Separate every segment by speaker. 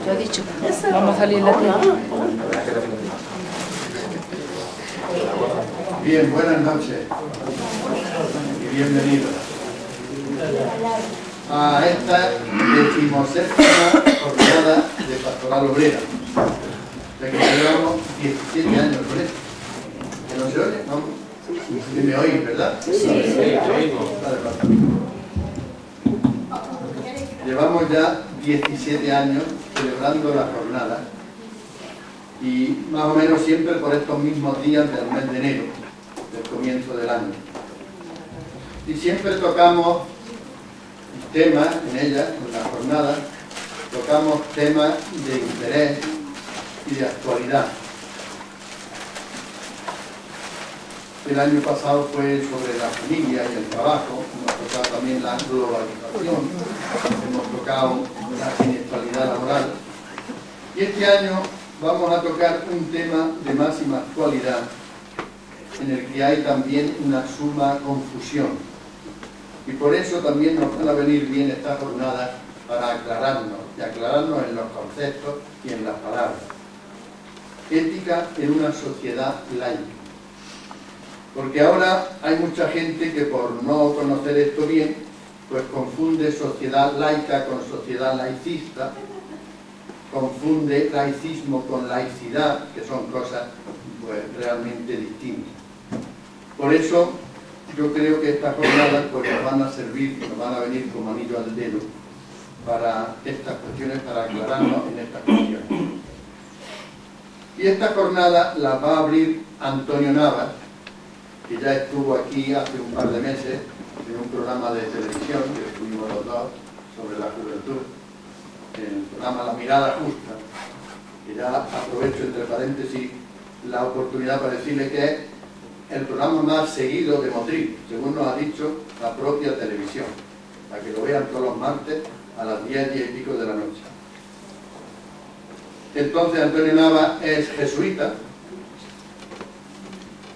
Speaker 1: Yo he dicho, vamos a salir en la tele.
Speaker 2: Bien, buenas noches y bienvenidos a esta 17ª jornada de Pastoral Obrera, de que llevamos 17 años con esto. ¿Que no se oye? ¿No? ¿Y me oís, verdad?
Speaker 1: Sí.
Speaker 2: Vale. Llevamos ya 17 años celebrando la jornada y más o menos siempre por estos mismos días del mes de enero, del comienzo del año. Y siempre tocamos temas en ella, en la jornada, tocamos temas de interés y de actualidad. El año pasado fue sobre la familia y el trabajo, hemos tocado también la globalización, hemos tocado la siniestralidad laboral. Y este año vamos a tocar un tema de máxima actualidad, en el que hay también una suma confusión. Y por eso también nos van a venir bien estas jornadas para aclararnos, y aclararnos en los conceptos y en las palabras. Ética en una sociedad laica. Porque ahora hay mucha gente que por no conocer esto bien, pues confunde sociedad laica con sociedad laicista, confunde laicismo con laicidad, que son cosas pues realmente distintas. Por eso yo creo que estas jornadas pues nos van a servir, nos van a venir como anillo al dedo para estas cuestiones, para aclararnos en estas cuestiones. Y esta jornada la va a abrir Antonio Navas, que ya estuvo aquí hace un par de meses en un programa de televisión, que estuvimos los dos, sobre la juventud, el programa La Mirada Justa, que ya aprovecho entre paréntesis la oportunidad para decirle que es el programa más seguido de Motril, según nos ha dicho la propia televisión, para que lo vean todos los martes a las 10 y pico de la noche. Entonces Antonio Navas es jesuita,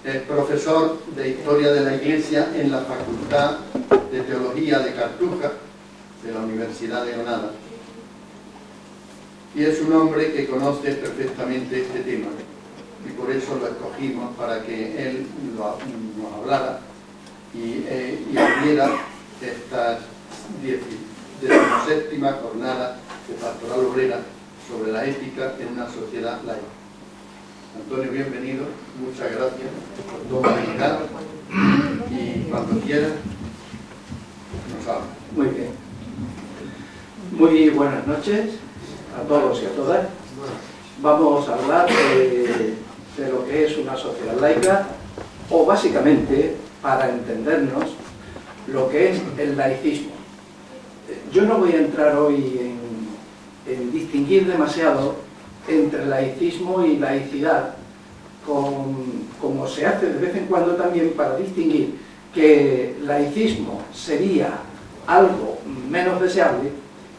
Speaker 2: es profesor de Historia de la Iglesia en la Facultad de Teología de Cartuja, de la Universidad de Granada. Y es un hombre que conoce perfectamente este tema, y por eso lo escogimos para que él nos hablara y abriera estas 17ª jornada de Pastoral Obrera sobre la ética en una sociedad laica. Antonio, bienvenido, muchas gracias por tu amabilidad y cuando quieras nos habla.
Speaker 3: Muy bien. Muy buenas noches a todos y a todas. Vamos a hablar de lo que es una sociedad laica, o básicamente, para entendernos, lo que es el laicismo. Yo no voy a entrar hoy en distinguir demasiado entre laicismo y laicidad, como se hace de vez en cuando también para distinguir que laicismo sería algo menos deseable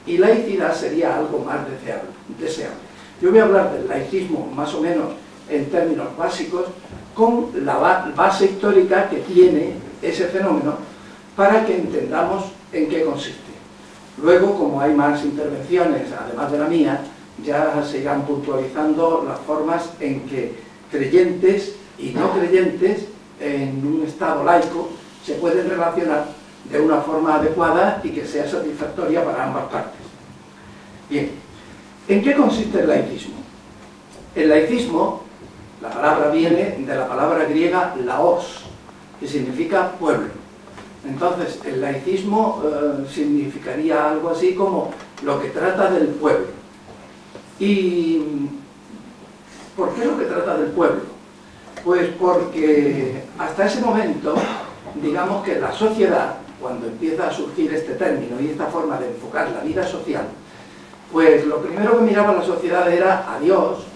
Speaker 3: y laicidad sería algo más deseable. Yo voy a hablar del laicismo más o menos en términos básicos, con la base histórica que tiene ese fenómeno para que entendamos en qué consiste. Luego, como hay más intervenciones, además de la mía, ya se irán puntualizando las formas en que creyentes y no creyentes en un estado laico se pueden relacionar de una forma adecuada y que sea satisfactoria para ambas partes. Bien, ¿en qué consiste el laicismo? El laicismo, la palabra viene de la palabra griega laos, que significa pueblo. Entonces, el laicismo significaría algo así como lo que trata del pueblo. ¿Y por qué lo que trata del pueblo? Pues porque hasta ese momento, digamos que la sociedad, cuando empieza a surgir este término y esta forma de enfocar la vida social, pues lo primero que miraba la sociedad era a Dios,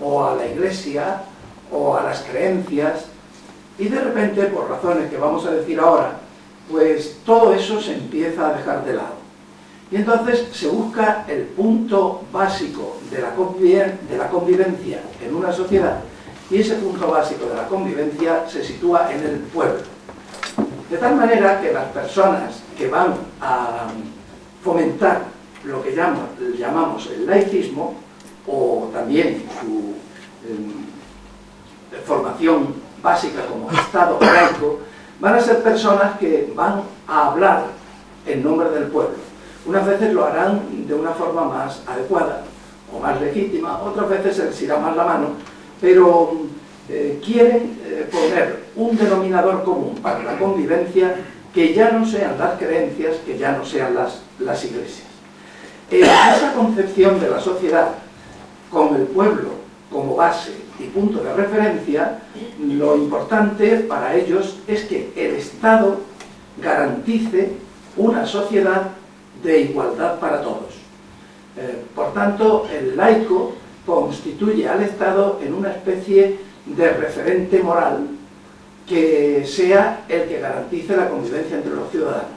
Speaker 3: o a la Iglesia, o a las creencias, y de repente, por razones que vamos a decir ahora, pues todo eso se empieza a dejar de lado. Y entonces se busca el punto básico de la convivencia en una sociedad, y ese punto básico de la convivencia se sitúa en el pueblo. De tal manera que las personas que van a fomentar lo que llamamos el laicismo, o también su formación básica como Estado laico, van a ser personas que van a hablar en nombre del pueblo. Unas veces lo harán de una forma más adecuada o más legítima, otras veces se les irá más la mano, pero quieren poner un denominador común para la convivencia que ya no sean las creencias, que ya no sean las iglesias. Esa concepción de la sociedad con el pueblo como base y punto de referencia, lo importante para ellos es que el Estado garantice una sociedad de igualdad para todos. Por tanto, el laico constituye al Estado en una especie de referente moral que sea el que garantice la convivencia entre los ciudadanos.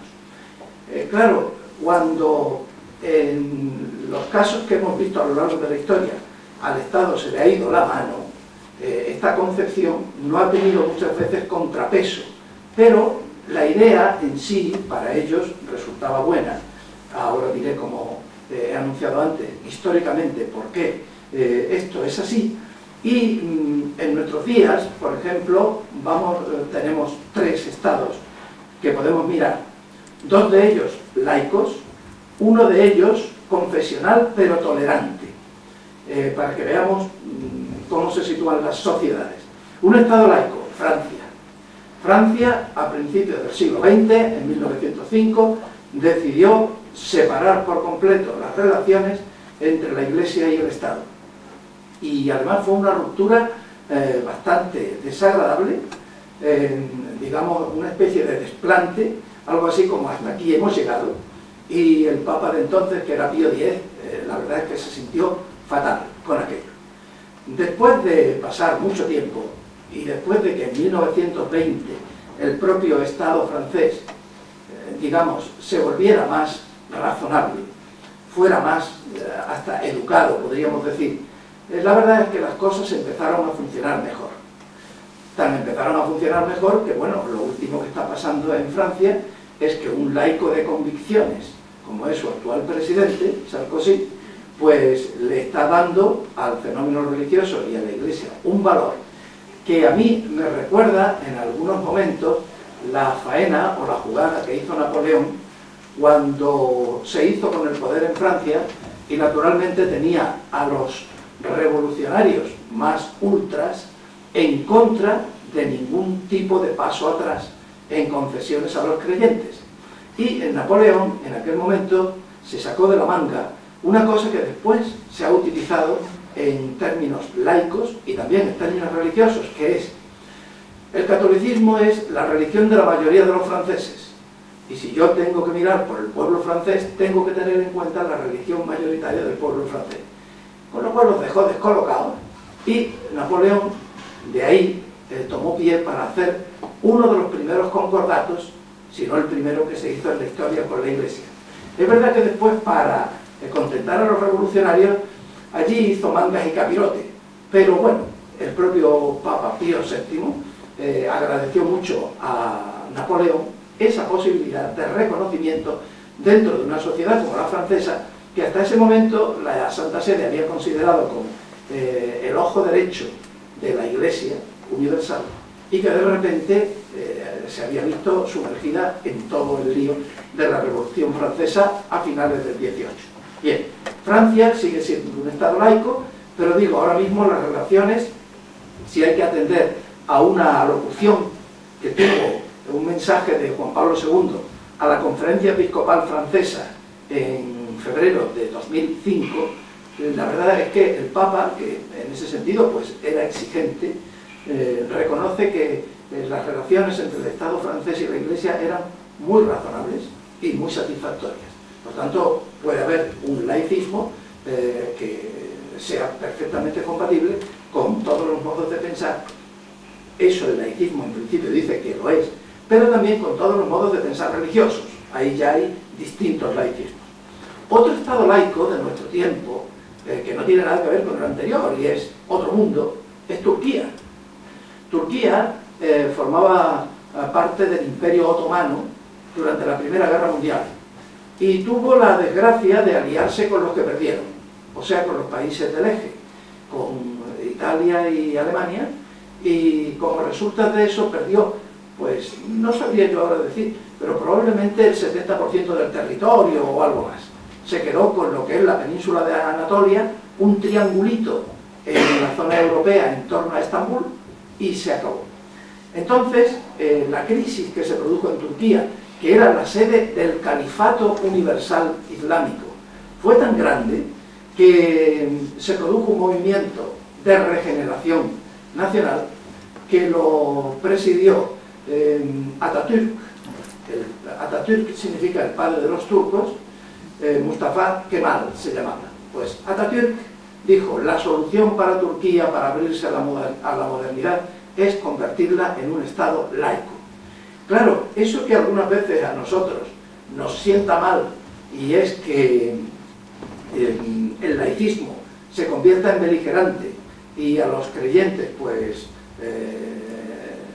Speaker 3: Claro, cuando en los casos que hemos visto a lo largo de la historia al Estado se le ha ido la mano, esta concepción no ha tenido muchas veces contrapeso, pero la idea en sí para ellos resultaba buena. Ahora diré, como he anunciado antes, históricamente por qué esto es así. Y en nuestros días, por ejemplo, tenemos 3 estados que podemos mirar. 2 de ellos laicos, uno de ellos confesional pero tolerante, para que veamos cómo se sitúan las sociedades. Un estado laico, Francia. Francia, a principios del siglo XX, en 1905, decidió separar por completo las relaciones entre la Iglesia y el Estado. Y además fue una ruptura bastante desagradable, digamos una especie de desplante, algo así como hasta aquí hemos llegado, y el Papa de entonces, que era Pío X, la verdad es que se sintió fatal con aquello. Después de pasar mucho tiempo, y después de que en 1920 el propio Estado francés, digamos, se volviera más razonable, fuera más hasta educado, podríamos decir, la verdad es que las cosas empezaron a funcionar mejor. Tan empezaron a funcionar mejor que, bueno, lo último que está pasando en Francia es que un laico de convicciones, como es su actual presidente, Sarkozy, pues le está dando al fenómeno religioso y a la Iglesia un valor que a mí me recuerda en algunos momentos la faena o la jugada que hizo Napoleón cuando se hizo con el poder en Francia y naturalmente tenía a los revolucionarios más ultras en contra de ningún tipo de paso atrás en concesiones a los creyentes. Y en Napoleón, en aquel momento, se sacó de la manga una cosa que después se ha utilizado en términos laicos y también en términos religiosos, que es: el catolicismo es la religión de la mayoría de los franceses, y si yo tengo que mirar por el pueblo francés, tengo que tener en cuenta la religión mayoritaria del pueblo francés. Con lo cual los dejó descolocados, y Napoleón de ahí tomó pie para hacer uno de los primeros concordatos, si no el primero que se hizo en la historia con la Iglesia. Es verdad que después, para contentar a los revolucionarios, allí hizo mangas y capirote, pero bueno, el propio Papa Pío VII agradeció mucho a Napoleón esa posibilidad de reconocimiento dentro de una sociedad como la francesa, que hasta ese momento la Santa Sede había considerado como el ojo derecho de la Iglesia universal, y que de repente se había visto sumergida en todo el lío de la Revolución Francesa a finales del 18. Bien, Francia sigue siendo un Estado laico, pero digo, ahora mismo las relaciones, si hay que atender a una locución que tuvo un mensaje de Juan Pablo II a la Conferencia Episcopal Francesa en febrero de 2005, la verdad es que el Papa, que en ese sentido pues era exigente, reconoce que las relaciones entre el Estado francés y la Iglesia eran muy razonables y muy satisfactorias. Por tanto, puede haber un laicismo que sea perfectamente compatible con todos los modos de pensar. Eso el laicismo en principio dice que lo es, pero también con todos los modos de pensar religiosos. Ahí ya hay distintos laicismos. Otro estado laico de nuestro tiempo, que no tiene nada que ver con el anterior y es otro mundo, es Turquía. Turquía formaba parte del Imperio Otomano durante la Primera Guerra Mundial. y tuvo la desgracia de aliarse con los que perdieron, o sea, con los países del eje, con Italia y Alemania, y como resulta de eso perdió, pues no sabría yo ahora decir, pero probablemente el 70% del territorio o algo más. Se quedó con lo que es la península de Anatolia, un triangulito en la zona europea en torno a Estambul, y se acabó. Entonces, la crisis que se produjo en Turquía, que era la sede del Califato Universal Islámico, fue tan grande que se produjo un movimiento de regeneración nacional que lo presidió Atatürk. Atatürk significa el padre de los turcos, Mustafa Kemal se llamaba. Pues Atatürk dijo, la solución para Turquía para abrirse a la modernidad es convertirla en un Estado laico. Claro, eso que algunas veces a nosotros nos sienta mal, y es que el laicismo se convierta en beligerante y a los creyentes pues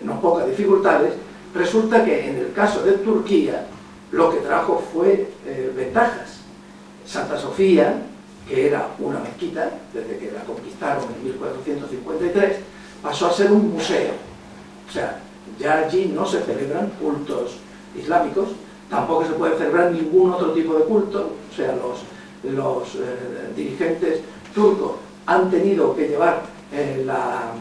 Speaker 3: nos ponga dificultades, resulta que en el caso de Turquía lo que trajo fue ventajas. Santa Sofía, que era una mezquita, desde que la conquistaron en 1453, pasó a ser un museo. O sea, ya allí no se celebran cultos islámicos, tampoco se puede celebrar ningún otro tipo de culto. O sea, los dirigentes turcos han tenido que llevar la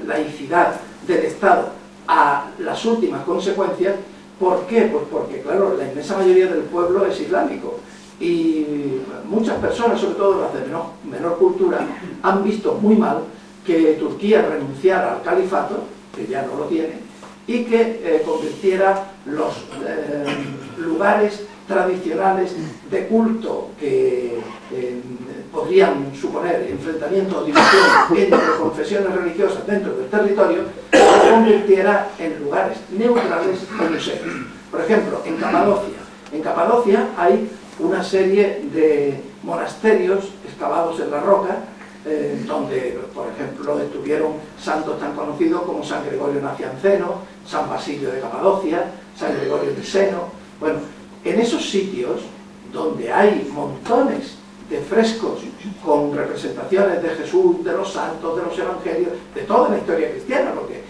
Speaker 3: laicidad del Estado a las últimas consecuencias. ¿Por qué? Pues porque, claro, la inmensa mayoría del pueblo es islámico y muchas personas, sobre todo las de menor cultura, han visto muy mal que Turquía renunciara al califato, que ya no lo tiene, y que convirtiera los lugares tradicionales de culto que podrían suponer enfrentamiento o división entre confesiones religiosas dentro del territorio, los convirtiera en lugares neutrales y museos. Por ejemplo, en Capadocia. En Capadocia hay una serie de monasterios excavados en la roca, donde, por ejemplo, estuvieron santos tan conocidos como San Gregorio Nacianceno, San Basilio de Capadocia, San Gregorio de Seno. Bueno, en esos sitios donde hay montones de frescos con representaciones de Jesús, de los santos, de los evangelios, de toda la historia cristiana, porque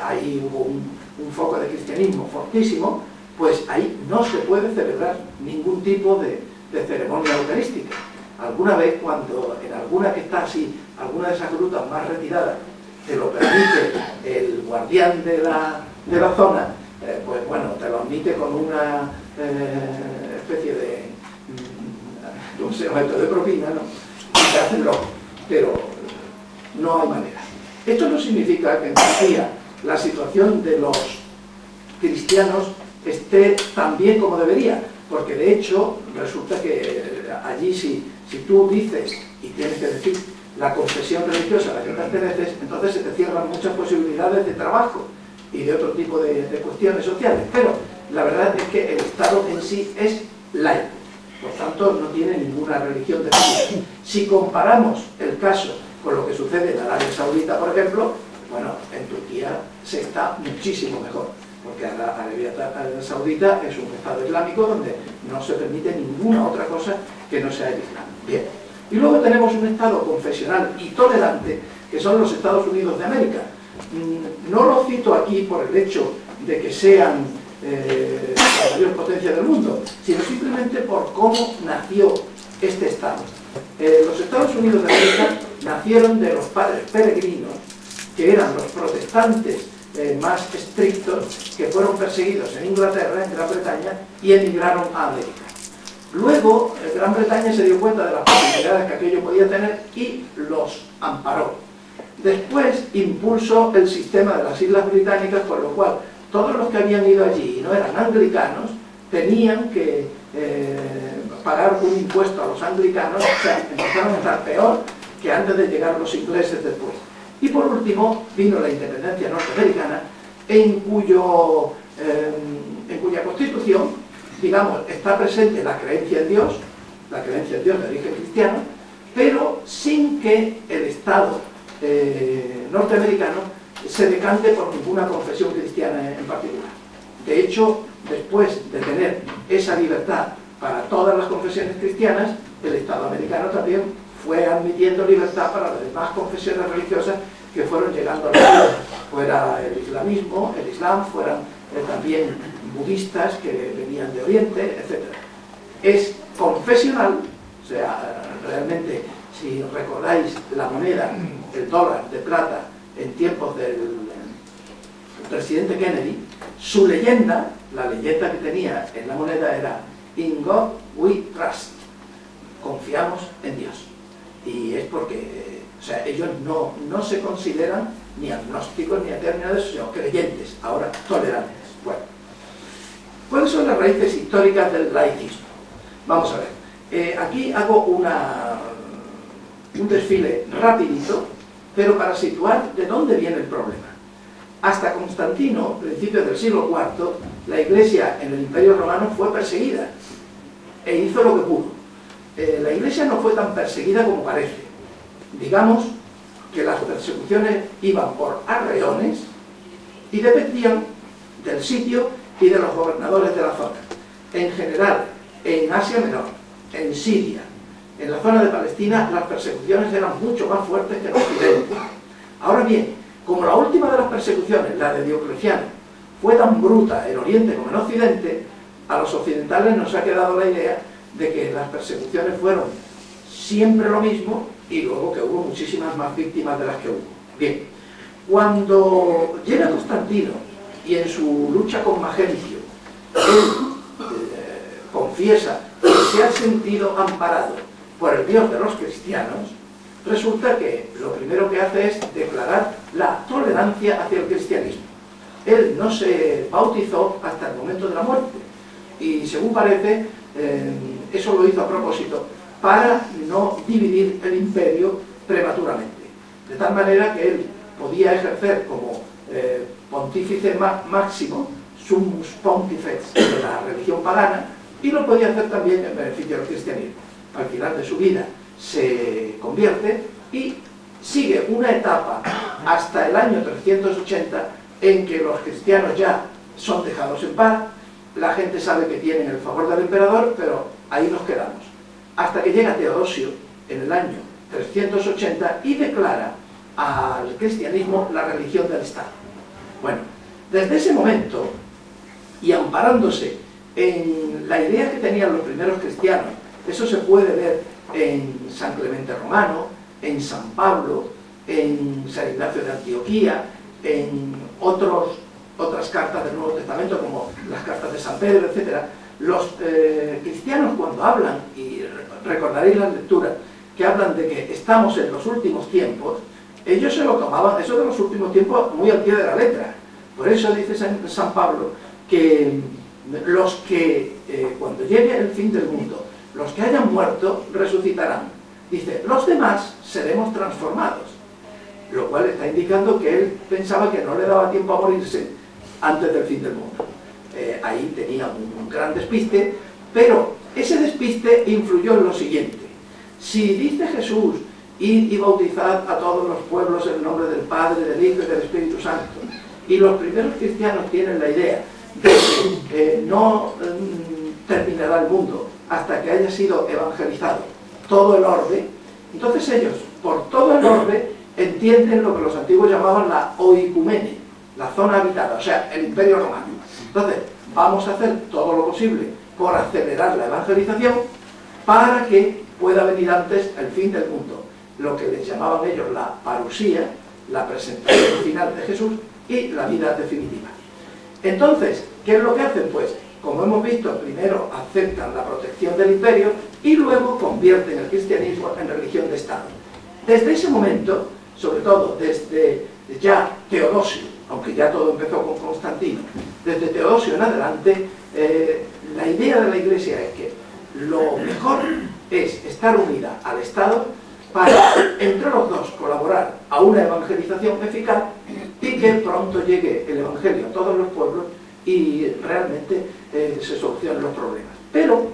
Speaker 3: ahí hubo un foco de cristianismo fortísimo, pues ahí no se puede celebrar ningún tipo de ceremonia eucarística. Alguna vez, cuando en alguna que está así, alguna de esas grutas más retiradas, te lo permite el guardián de la zona, pues bueno, te lo admite con una especie de no sé, objeto de propina, ¿no? Y te hacen loco, pero no hay manera. Esto no significa que en Turquía la situación de los cristianos esté tan bien como debería, porque de hecho resulta que allí si tú dices y tienes que decir la confesión religiosa a la que perteneces, entonces se te cierran muchas posibilidades de trabajo y de otro tipo de cuestiones sociales, pero la verdad es que el Estado en sí es laico, por tanto no tiene ninguna religión definida. Si comparamos el caso con lo que sucede en Arabia Saudita, por ejemplo, bueno, en Turquía se está muchísimo mejor, porque Arabia Saudita es un Estado islámico donde no se permite ninguna otra cosa que no sea el Islam. Bien. Y luego tenemos un Estado confesional y tolerante, que son los Estados Unidos de América. No lo cito aquí por el hecho de que sean la mayor potencia del mundo, sino simplemente por cómo nació este Estado. Los Estados Unidos de América nacieron de los padres peregrinos, que eran los protestantes más estrictos, que fueron perseguidos en Inglaterra, en Gran Bretaña, y emigraron a América. Luego, Gran Bretaña se dio cuenta de las posibilidades que aquello podía tener y los amparó. Después impulsó el sistema de las Islas Británicas, por lo cual todos los que habían ido allí y no eran anglicanos tenían que pagar un impuesto a los anglicanos, o sea, empezaron a estar peor que antes de llegar los ingleses después. Y por último vino la independencia norteamericana, en cuya constitución, digamos, está presente la creencia en Dios de origen cristiano, pero sin que el Estado norteamericano se decante por ninguna confesión cristiana en particular. De hecho, después de tener esa libertad para todas las confesiones cristianas, el Estado americano también fue admitiendo libertad para las demás confesiones religiosas que fueron llegando a la ciudad, fuera el islamismo, el islam, fueran también budistas que venían de Oriente, etc. Es confesional, o sea, realmente, si recordáis la moneda, el dólar de plata en tiempos del presidente Kennedy, su leyenda, la leyenda que tenía en la moneda era "In God we trust", confiamos en Dios. Y es porque, o sea, ellos no se consideran ni agnósticos ni ateos, sino creyentes, ahora tolerantes. Bueno, ¿cuáles son las raíces históricas del laicismo? Vamos a ver, aquí hago un desfile rapidito, pero para situar de dónde viene el problema. Hasta Constantino, principios del siglo IV, la Iglesia en el Imperio Romano fue perseguida e hizo lo que pudo. La Iglesia no fue tan perseguida como parece. Digamos que las persecuciones iban por arreones y dependían del sitio y de los gobernadores de la zona. En general, en Asia Menor, en Siria, en la zona de Palestina, las persecuciones eran mucho más fuertes que en Occidente. Ahora bien, como la última de las persecuciones, la de Diocleciano, fue tan bruta en Oriente como en Occidente, a los occidentales nos ha quedado la idea de que las persecuciones fueron siempre lo mismo y luego que hubo muchísimas más víctimas de las que hubo. Bien, cuando llega Constantino y en su lucha con Magencio, él confiesa que se ha sentido amparado por el Dios de los cristianos, resulta que lo primero que hace es declarar la tolerancia hacia el cristianismo. Él no se bautizó hasta el momento de la muerte y, según parece, eso lo hizo a propósito para no dividir el imperio prematuramente, de tal manera que él podía ejercer como pontífice máximo, summus pontifex de la religión pagana, y lo podía hacer también en beneficio del cristianismo. Al final de su vida se convierte y sigue una etapa hasta el año 380 en que los cristianos ya son dejados en paz, la gente sabe que tienen el favor del emperador, pero ahí nos quedamos. Hasta que llega Teodosio en el año 380 y declara al cristianismo la religión del Estado. Bueno, desde ese momento, y amparándose en la idea que tenían los primeros cristianos, eso se puede ver en San Clemente Romano, en San Pablo, en San Ignacio de Antioquía, en otras cartas del Nuevo Testamento, como las cartas de San Pedro, etc. Los cristianos, cuando hablan, y recordaréis las lecturas, que hablan de que estamos en los últimos tiempos, ellos se lo tomaban, eso de los últimos tiempos, muy al pie de la letra. Por eso dice San Pablo que los que, cuando llegue el fin del mundo, los que hayan muerto resucitarán. Dice, los demás seremos transformados. Lo cual está indicando que él pensaba que no le daba tiempo a morirse antes del fin del mundo. Ahí tenía un gran despiste, pero ese despiste influyó en lo siguiente. Si dice Jesús, id y bautizad a todos los pueblos en el nombre del Padre, del Hijo y del Espíritu Santo, y los primeros cristianos tienen la idea de que no terminará el mundo hasta que haya sido evangelizado todo el orbe, entonces ellos, por todo el orbe, entienden lo que los antiguos llamaban la oicumene, la zona habitada, o sea, el Imperio Romano. Entonces, vamos a hacer todo lo posible por acelerar la evangelización para que pueda venir antes el fin del mundo, lo que les llamaban ellos la parusía, la presentación final de Jesús y la vida definitiva. Entonces, ¿qué es lo que hacen? Pues, como hemos visto, primero aceptan la protección del imperio y luego convierten el cristianismo en religión de Estado. Desde ese momento, sobre todo desde ya Teodosio, aunque ya todo empezó con Constantino, desde Teodosio en adelante, la idea de la Iglesia es que lo mejor es estar unida al Estado para, entre los dos, colaborar a una evangelización eficaz y que pronto llegue el Evangelio a todos los pueblos y realmente se solucionen los problemas. Pero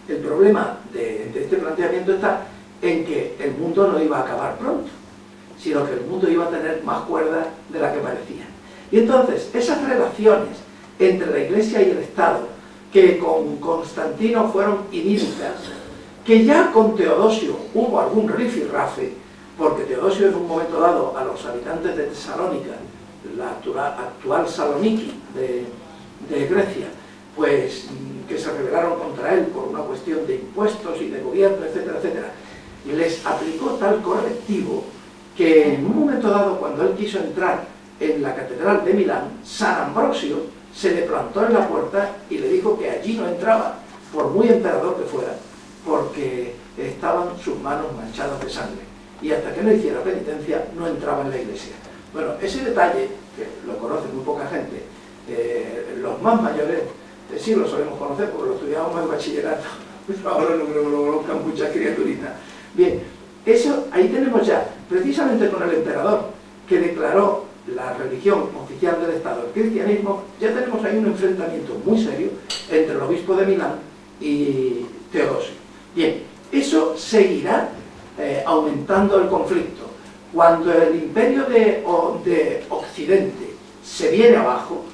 Speaker 3: el problema de este planteamiento está en que el mundo no iba a acabar pronto, sino que el mundo iba a tener más cuerdas de la que parecía. Y entonces, esas relaciones entre la Iglesia y el Estado, que con Constantino fueron idílicas, que ya con Teodosio hubo algún rifirrafe, porque Teodosio en un momento dado a los habitantes de Tesalónica, la actual Saloniki de Grecia, pues que se rebelaron contra él por una cuestión de impuestos y de gobierno, etcétera, etcétera, y les aplicó tal correctivo que en un momento dado, cuando él quiso entrar en la catedral de Milán, San Ambrosio se le plantó en la puerta y le dijo que allí no entraba, por muy emperador que fuera, porque estaban sus manos manchadas de sangre, y hasta que no hiciera penitencia no entraba en la iglesia. Bueno, ese detalle, que lo conoce muy poca gente, los más mayores sí lo solemos conocer porque lo estudiábamos en bachillerato, pero ahora no creo que lo conozcan muchas criaturitas. Bien, eso ahí tenemos ya, precisamente con el emperador que declaró la religión oficial del Estado, el cristianismo, ya tenemos ahí un enfrentamiento muy serio entre el obispo de Milán y Teodosio. Bien, eso seguirá aumentando el conflicto. Cuando el imperio de Occidente se viene abajo,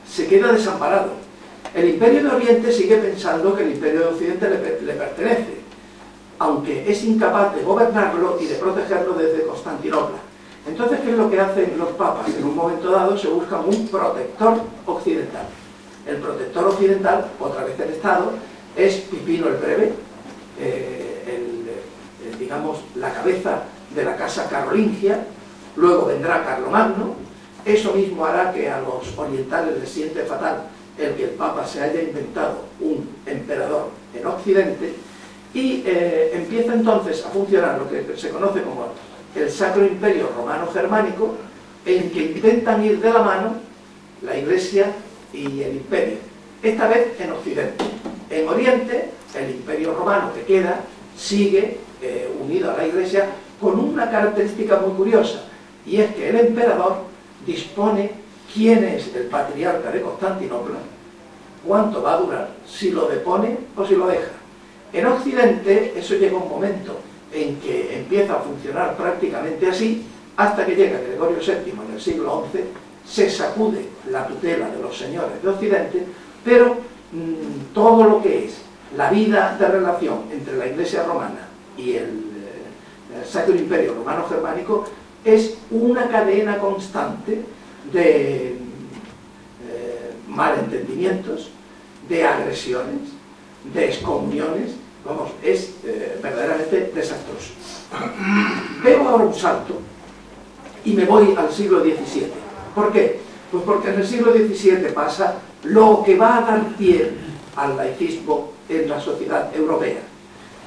Speaker 3: se queda desamparado. El imperio de Oriente sigue pensando que el imperio de Occidente le pertenece, aunque es incapaz de gobernarlo y de protegerlo desde Constantinopla. Entonces, ¿qué es lo que hacen los papas? En un momento dado se busca un protector occidental. El protector occidental, otra vez el Estado, es Pipino el Breve, digamos, la cabeza de la casa carolingia. Luego vendrá Carlomagno. Eso mismo hará que a los orientales les siente fatal el que el Papa se haya inventado un emperador en Occidente, y empieza entonces a funcionar lo que se conoce como el Sacro Imperio Romano Germánico, en que intentan ir de la mano la Iglesia y el Imperio, esta vez en Occidente. En Oriente, el Imperio Romano que queda sigue unido a la Iglesia con una característica muy curiosa, y es que el emperador dispone quién es el patriarca de Constantinopla, cuánto va a durar, si lo depone o si lo deja. En Occidente eso llega un momento en que empieza a funcionar prácticamente así, hasta que llega Gregorio VII en el siglo XI, se sacude la tutela de los señores de Occidente, pero todo lo que es la vida de relación entre la Iglesia romana y el Sacro Imperio Romano Germánico es una cadena constante de malentendimientos, de agresiones, de excomuniones. Vamos, es verdaderamente desastroso. Pego ahora un salto y me voy al siglo XVII. ¿Por qué? Pues porque en el siglo XVII pasa lo que va a dar pie al laicismo en la sociedad europea.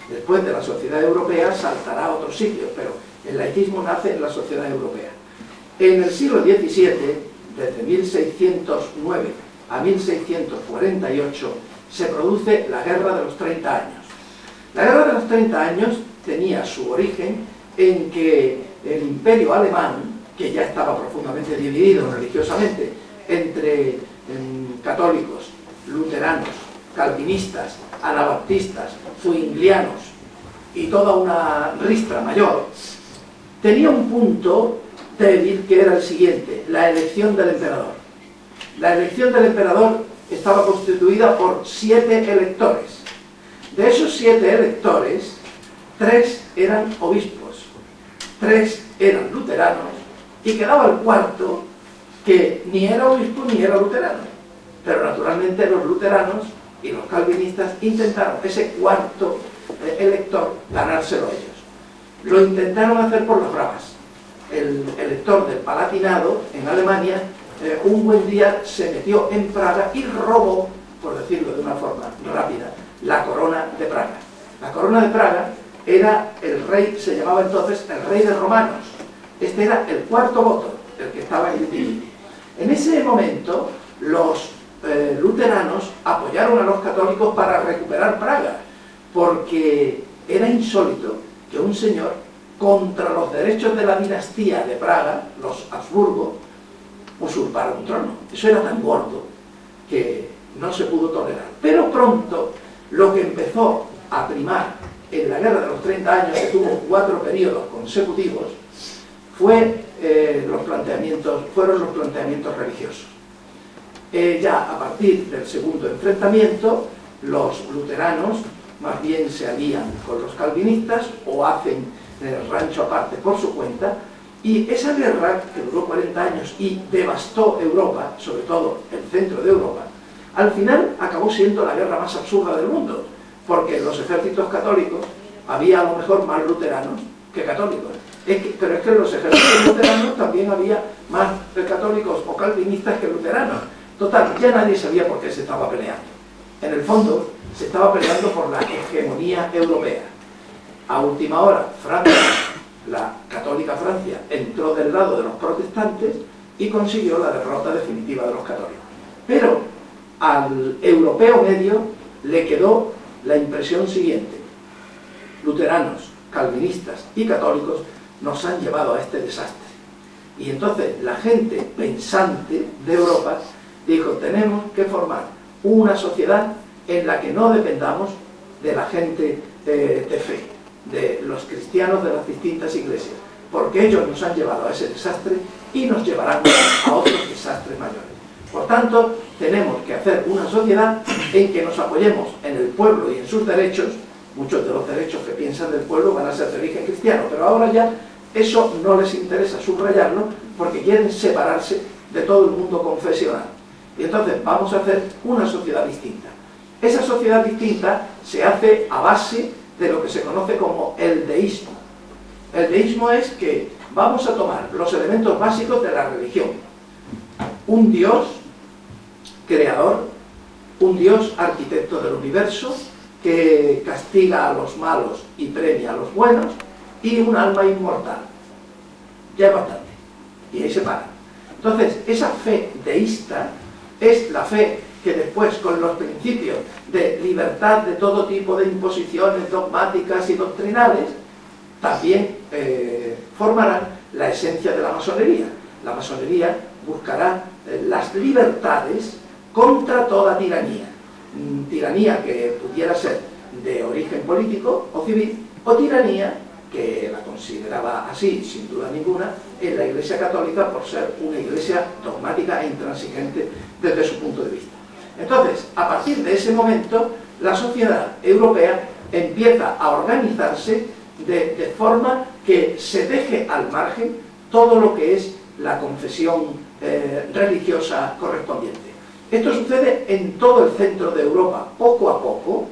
Speaker 3: Después de la sociedad europea saltará a otros sitios, pero el laicismo nace en la sociedad europea. En el siglo XVII, desde 1609 a 1648, se produce la Guerra de los 30 años. La Guerra de los 30 años tenía su origen en que el imperio alemán, que ya estaba profundamente dividido religiosamente entre católicos, luteranos, calvinistas, anabaptistas, zwinglianos y toda una ristra mayor, tenía un punto débil que era el siguiente: la elección del emperador. La elección del emperador estaba constituida por 7 electores. De esos 7 electores, 3 eran obispos, 3 eran luteranos, y quedaba el cuarto, que ni era obispo ni era luterano. Pero naturalmente los luteranos y los calvinistas intentaron ese cuarto elector ganárselo a ellos. Lo intentaron hacer por las bravas. El elector del Palatinado en Alemania un buen día se metió en Praga y robó, por decirlo de una forma rápida, la corona de Praga. La corona de Praga era el rey, se llamaba entonces el rey de romanos. Este era el cuarto voto, el que estaba en el. En ese momento los luteranos apoyaron a los católicos para recuperar Praga, porque era insólito que un señor, contra los derechos de la dinastía de Praga, los Habsburgo, usurpara un trono. Eso era tan gordo que no se pudo tolerar. Pero pronto lo que empezó a primar en la Guerra de los 30 años, que tuvo 4 periodos consecutivos, fueron los planteamientos religiosos. Ya a partir del segundo enfrentamiento, los luteranos más bien se alían con los calvinistas o hacen rancho aparte por su cuenta, y esa guerra, que duró 40 años y devastó Europa, sobre todo el centro de Europa, al final acabó siendo la guerra más absurda del mundo, porque en los ejércitos católicos había a lo mejor más luteranos que católicos. Pero es que en los ejércitos luteranos también había más católicos o calvinistas que luteranos. Total, ya nadie sabía por qué se estaba peleando. En el fondo, se estaba peleando por la hegemonía europea. A última hora, Francia, la católica Francia, entró del lado de los protestantes y consiguió la derrota definitiva de los católicos. Pero al europeo medio le quedó la impresión siguiente: luteranos, calvinistas y católicos nos han llevado a este desastre. Y entonces la gente pensante de Europa dijo: tenemos que formar una sociedad en la que no dependamos de la gente de fe, de los cristianos de las distintas iglesias, porque ellos nos han llevado a ese desastre y nos llevarán a otros desastres mayores. Por tanto, tenemos que hacer una sociedad en que nos apoyemos en el pueblo y en sus derechos. Muchos de los derechos que piensan del pueblo van a ser de origen cristiano, pero ahora ya eso no les interesa subrayarlo, porque quieren separarse de todo el mundo confesional. Y entonces vamos a hacer una sociedad distinta. Esa sociedad distinta se hace a base de lo que se conoce como el deísmo. El deísmo es que vamos a tomar los elementos básicos de la religión: un Dios creador, un Dios arquitecto del universo, que castiga a los malos y premia a los buenos, y un alma inmortal. Ya es bastante. Y ahí se para. Entonces, esa fe deísta es la fe que después, con los principios de libertad de todo tipo de imposiciones dogmáticas y doctrinales, también formarán la esencia de la masonería. La masonería buscará las libertades contra toda tiranía. Tiranía que pudiera ser de origen político o civil, o tiranía que la consideraba así, sin duda ninguna, en la Iglesia Católica, por ser una iglesia dogmática e intransigente desde su punto de vista. Entonces, a partir de ese momento, la sociedad europea empieza a organizarse de forma que se deje al margen todo lo que es la confesión religiosa correspondiente. Esto sucede en todo el centro de Europa, poco a poco,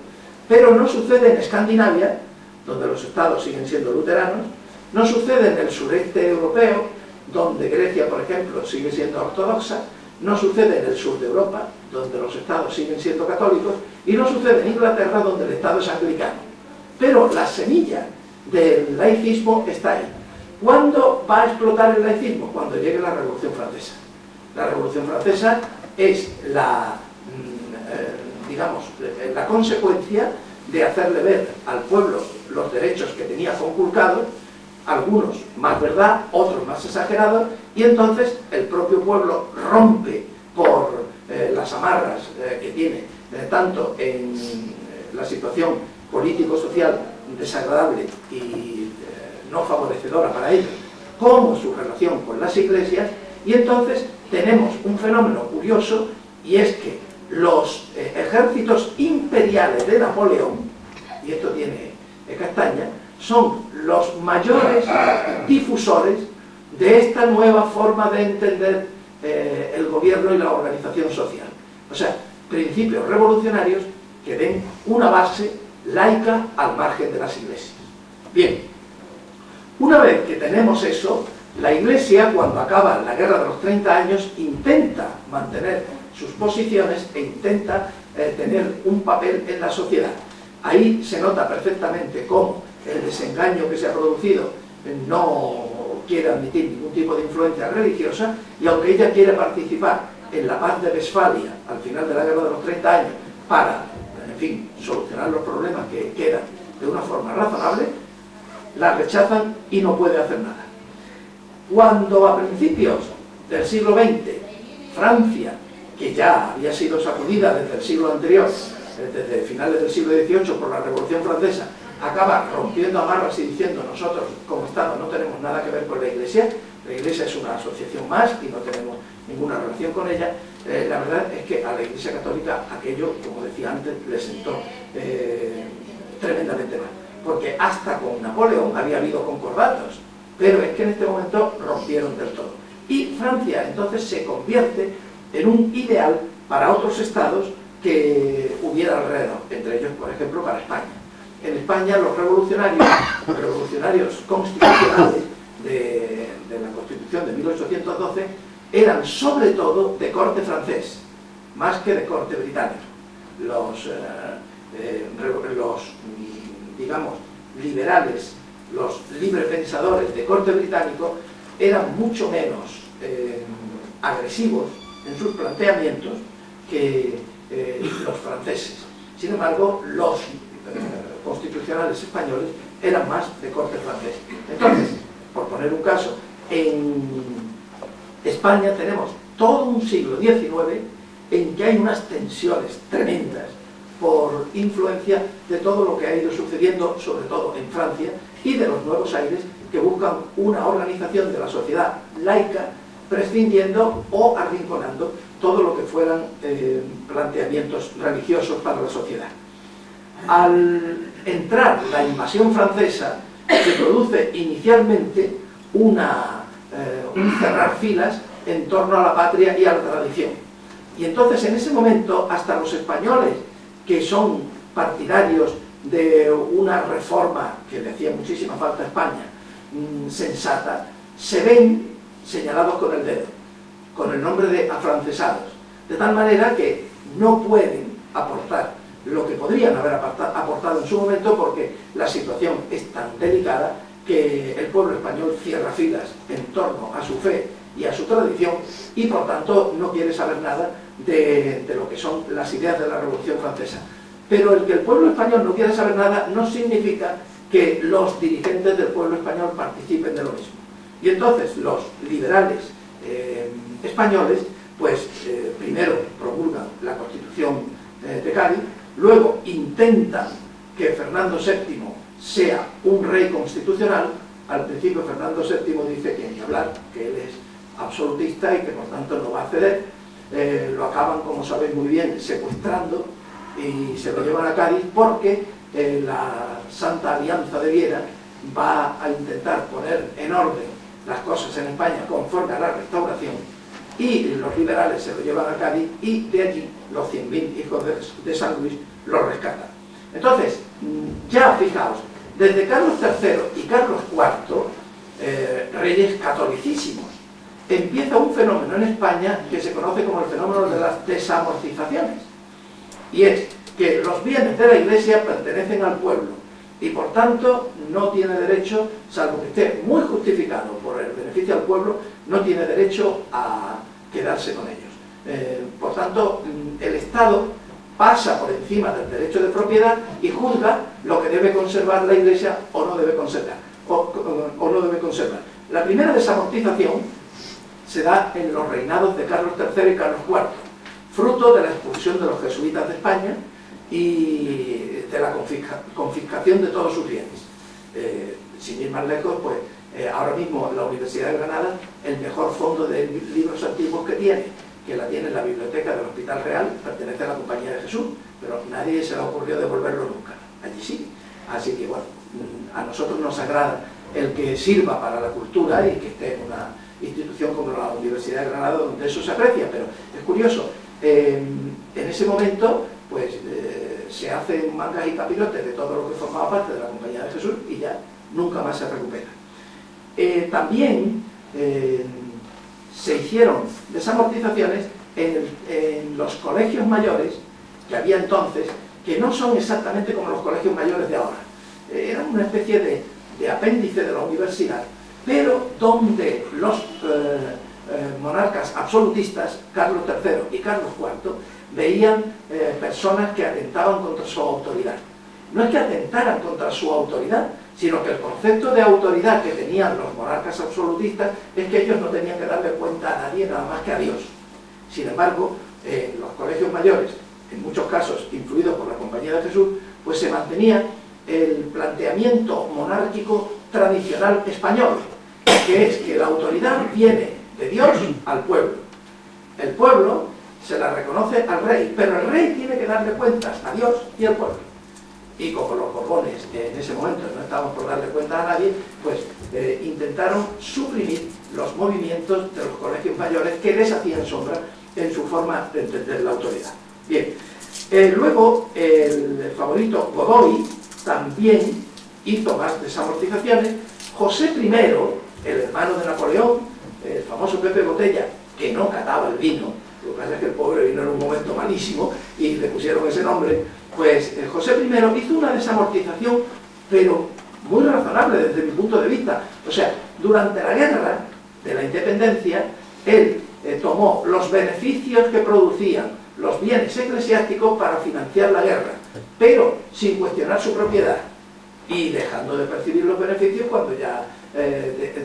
Speaker 3: pero no sucede en Escandinavia, donde los estados siguen siendo luteranos, no sucede en el sureste europeo, donde Grecia, por ejemplo, sigue siendo ortodoxa, no sucede en el sur de Europa, donde los estados siguen siendo católicos, y no sucede en Inglaterra, donde el estado es anglicano. Pero la semilla del laicismo está ahí. ¿Cuándo va a explotar el laicismo? Cuando llegue la Revolución Francesa. La Revolución Francesa es digamos, la consecuencia de hacerle ver al pueblo los derechos que tenía conculcados, algunos más verdad, otros más exagerados, y entonces el propio pueblo rompe por las amarras que tiene, tanto en la situación político-social desagradable y no favorecedora para ellos, como su relación con las iglesias, y entonces tenemos un fenómeno curioso, y es que los ejércitos imperiales de Napoleón, y esto tiene castaña, son los mayores difusores de esta nueva forma de entender el gobierno y la organización social. O sea, principios revolucionarios que den una base laica al margen de las iglesias. Bien, una vez que tenemos eso, la Iglesia, cuando acaba la guerra de los 30 años, intenta mantener sus posiciones e intenta tener un papel en la sociedad. Ahí se nota perfectamente cómo el desengaño que se ha producido no quiere admitir ningún tipo de influencia religiosa, y aunque ella quiere participar en la paz de Westfalia al final de la guerra de los 30 años para, en fin, solucionar los problemas que quedan de una forma razonable, la rechazan y no puede hacer nada. Cuando a principios del siglo XX, Francia, que ya había sido sacudida desde el siglo anterior, desde finales del siglo XVIII por la Revolución Francesa, acaba rompiendo amarras y diciendo: nosotros como Estado no tenemos nada que ver con la Iglesia es una asociación más y no tenemos ninguna relación con ella, la verdad es que a la Iglesia Católica aquello, como decía antes, le sentó tremendamente mal, porque hasta con Napoleón había habido concordatos, pero es que en este momento rompieron del todo. Y Francia entonces se convierte en un ideal para otros estados que hubiera alrededor, entre ellos, por ejemplo, para España. En España los revolucionarios constitucionales de la Constitución de 1812 eran sobre todo de corte francés, más que de corte británico. Los digamos, liberales, los librepensadores de corte británico eran mucho menos agresivos en sus planteamientos que los franceses. Sin embargo, los constitucionales españoles eran más de corte francés. Entonces, por poner un caso, en España tenemos todo un siglo XIX en que hay unas tensiones tremendas por influencia de todo lo que ha ido sucediendo, sobre todo en Francia, y de los nuevos aires que buscan una organización de la sociedad laica, prescindiendo o arrinconando todo lo que fueran planteamientos religiosos para la sociedad. Al entrar la invasión francesa, se produce inicialmente un cerrar filas en torno a la patria y a la tradición. Y entonces, en ese momento, hasta los españoles, que son partidarios de una reforma que le hacía muchísima falta a España, sensata, se ven señalados con el dedo, con el nombre de afrancesados, de tal manera que no pueden aportar lo que podrían haber aportado en su momento, porque la situación es tan delicada que el pueblo español cierra filas en torno a su fe y a su tradición, y por tanto no quiere saber nada de lo que son las ideas de la Revolución Francesa. Pero el que el pueblo español no quiera saber nada no significa que los dirigentes del pueblo español participen de lo mismo. Y entonces los liberales españoles, pues primero promulgan la Constitución de Cádiz, luego intentan que Fernando VII sea un rey constitucional. Al principio Fernando VII dice que ni hablar, que él es absolutista y que por tanto no va a ceder. Lo acaban, como sabéis muy bien, secuestrando y se lo llevan a Cádiz, porque la Santa Alianza de Viena va a intentar poner en orden las cosas en España conforme a la Restauración, y los liberales se lo llevan a Cádiz, y de allí los 100.000 hijos de San Luis los rescatan. Entonces, ya fijaos, desde Carlos III y Carlos IV, reyes catolicísimos, empieza un fenómeno en España que se conoce como el fenómeno de las desamortizaciones, y es que los bienes de la Iglesia pertenecen al pueblo y por tanto no tiene derecho, salvo que esté muy justificado por el beneficio al pueblo, no tiene derecho a quedarse con ellos. Por tanto, el Estado pasa por encima del derecho de propiedad y juzga lo que debe conservar la Iglesia o no debe conservar. La primera desamortización se da en los reinados de Carlos III y Carlos IV, fruto de la expulsión de los jesuitas de España y de la confiscación de todos sus bienes. Sin ir más lejos, pues ahora mismo la Universidad de Granada, el mejor fondo de libros antiguos que tiene, que la tiene en la biblioteca del Hospital Real, pertenece a la Compañía de Jesús, pero nadie se le ocurrió devolverlo nunca. Allí sí. Así que bueno, a nosotros nos agrada el que sirva para la cultura y que esté en una institución como la Universidad de Granada, donde eso se aprecia. Pero es curioso, en ese momento pues se hacen mangas y capirotes de todo lo que formaba parte de la Compañía de Jesús y ya nunca más se recupera. También se hicieron desamortizaciones en los colegios mayores que había entonces, que no son exactamente como los colegios mayores de ahora. Eran una especie de apéndice de la universidad, pero donde los monarcas absolutistas, Carlos III y Carlos IV, veían personas que atentaban contra su autoridad. No es que atentaran contra su autoridad, sino que el concepto de autoridad que tenían los monarcas absolutistas es que ellos no tenían que darle cuenta a nadie nada más que a Dios. Sin embargo, los colegios mayores, en muchos casos influidos por la Compañía de Jesús, pues se mantenía el planteamiento monárquico tradicional español, que es que la autoridad viene de Dios al pueblo. El pueblo se la reconoce al rey, pero el rey tiene que darle cuentas a Dios y al pueblo. Y como los Borbones en ese momento no estaban por darle cuenta a nadie, pues intentaron suprimir los movimientos de los colegios mayores que les hacían sombra en su forma de entender la autoridad. Bien, luego el favorito Godoy también hizo más desamortizaciones. José I, el hermano de Napoleón, el famoso Pepe Botella, que no cataba el vino, lo que pasa es que el pobre vino en un momento malísimo y le pusieron ese nombre, pues José I hizo una desamortización, pero muy razonable desde mi punto de vista. O sea, durante la guerra de la independencia, él tomó los beneficios que producían los bienes eclesiásticos para financiar la guerra, pero sin cuestionar su propiedad y dejando de percibir los beneficios cuando ya,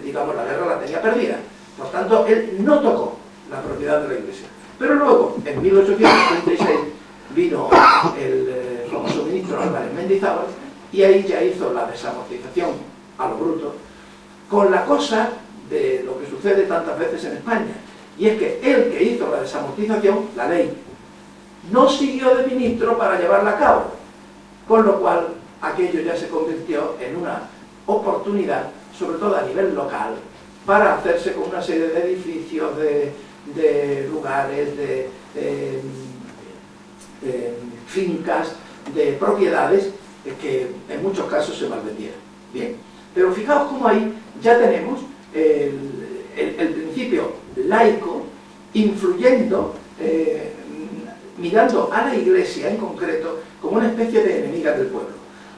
Speaker 3: digamos, la guerra la tenía perdida. Por tanto, él no tocó la propiedad de la Iglesia. Pero luego, en 1836, vino el famoso ministro Álvarez Mendizábal y ahí ya hizo la desamortización a lo bruto, con la cosa de lo que sucede tantas veces en España, y es que el que hizo la desamortización, la ley, no siguió de ministro para llevarla a cabo, con lo cual aquello ya se convirtió en una oportunidad, sobre todo a nivel local, para hacerse con una serie de edificios, de lugares, de fincas, de propiedades que en muchos casos se malvendieron. Bien, pero fijaos cómo ahí ya tenemos el principio laico influyendo, mirando a la Iglesia en concreto como una especie de enemiga del pueblo.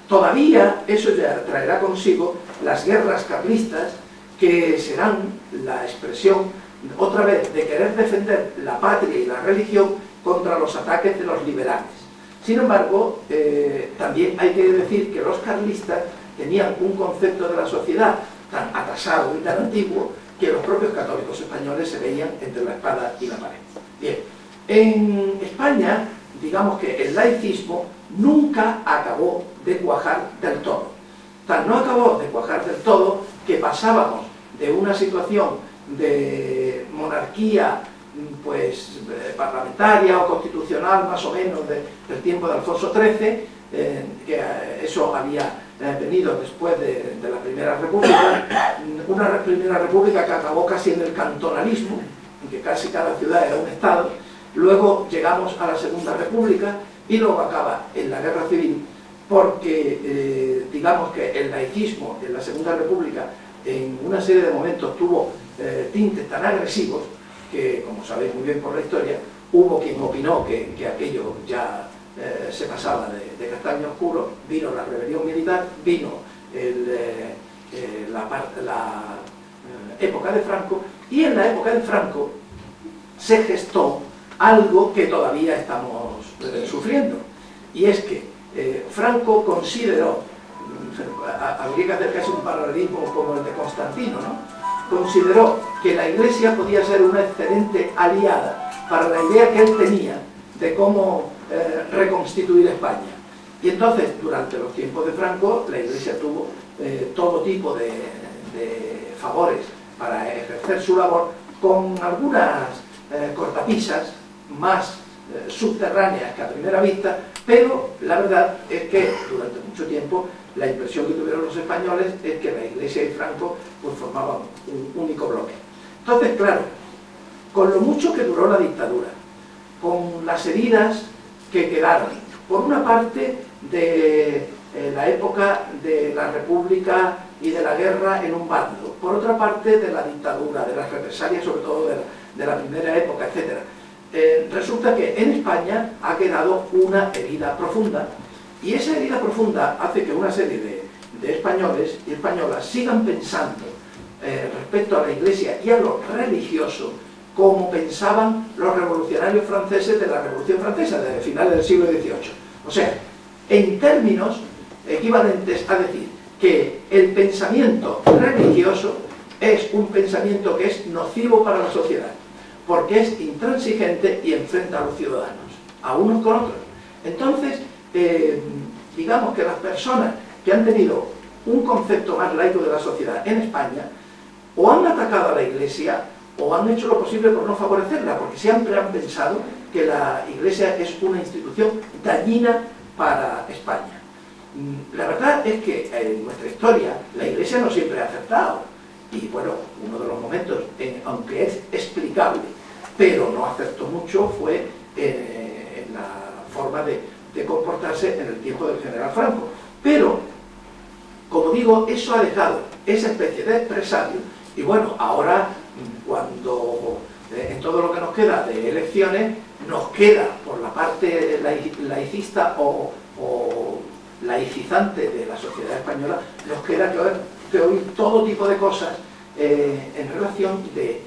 Speaker 3: Todavía eso ya traerá consigo las guerras carlistas, que serán la expresión otra vez de querer defender la patria y la religión contra los ataques de los liberales. Sin embargo, también hay que decir que los carlistas tenían un concepto de la sociedad tan atrasado y tan antiguo que los propios católicos españoles se veían entre la espada y la pared. Bien, en España, digamos que el laicismo nunca acabó de cuajar del todo. No acabó de cuajar del todo que pasábamos de una situación de monarquía pues parlamentaria o constitucional más o menos del tiempo de Alfonso XIII, que eso había venido después de la Primera República, una Primera República que acabó casi en el cantonalismo, en que casi cada ciudad era un estado. Luego llegamos a la Segunda República y luego acaba en la Guerra Civil, porque digamos que el laicismo en la Segunda República en una serie de momentos tuvo tintes tan agresivos que, como sabéis muy bien por la historia, hubo quien opinó que aquello ya se pasaba de castaño oscuro. Vino la rebelión militar, vino la época de Franco, y en la época de Franco se gestó algo que todavía estamos sufriendo, y es que Franco consideró, habría que hacer casi un paralelismo como el de Constantino, ¿no? Consideró que la Iglesia podía ser una excelente aliada para la idea que él tenía de cómo reconstituir España. Y entonces, durante los tiempos de Franco, la Iglesia tuvo todo tipo de favores para ejercer su labor, con algunas cortapisas más subterráneas que a primera vista, pero la verdad es que durante mucho tiempo la impresión que tuvieron los españoles es que la Iglesia y Franco pues formaban un único bloque. Entonces, claro, con lo mucho que duró la dictadura, con las heridas que quedaron, por una parte de la época de la República y de la guerra en un bando, por otra parte de la dictadura, de las represalias sobre todo de la primera época, etc. Resulta que en España ha quedado una herida profunda, y esa herida profunda hace que una serie de españoles y españolas sigan pensando respecto a la Iglesia y a lo religioso como pensaban los revolucionarios franceses de la Revolución Francesa, de finales del siglo XVIII. O sea, en términos equivalentes a decir que el pensamiento religioso es un pensamiento que es nocivo para la sociedad, porque es intransigente y enfrenta a los ciudadanos, a unos con otros. Entonces, digamos que las personas que han tenido un concepto más laico de la sociedad en España, o han atacado a la Iglesia, o han hecho lo posible por no favorecerla, porque siempre han pensado que la Iglesia es una institución dañina para España. La verdad es que en nuestra historia la Iglesia no siempre ha acertado. Y bueno, uno de los momentos, aunque es explicable, pero no acertó mucho, fue en la forma de comportarse en el tiempo del general Franco. Pero, como digo, eso ha dejado esa especie de presagio. Y bueno, ahora, cuando en todo lo que nos queda de elecciones, nos queda por la parte laicista o laicizante de la sociedad española, nos queda que oír todo tipo de cosas en relación de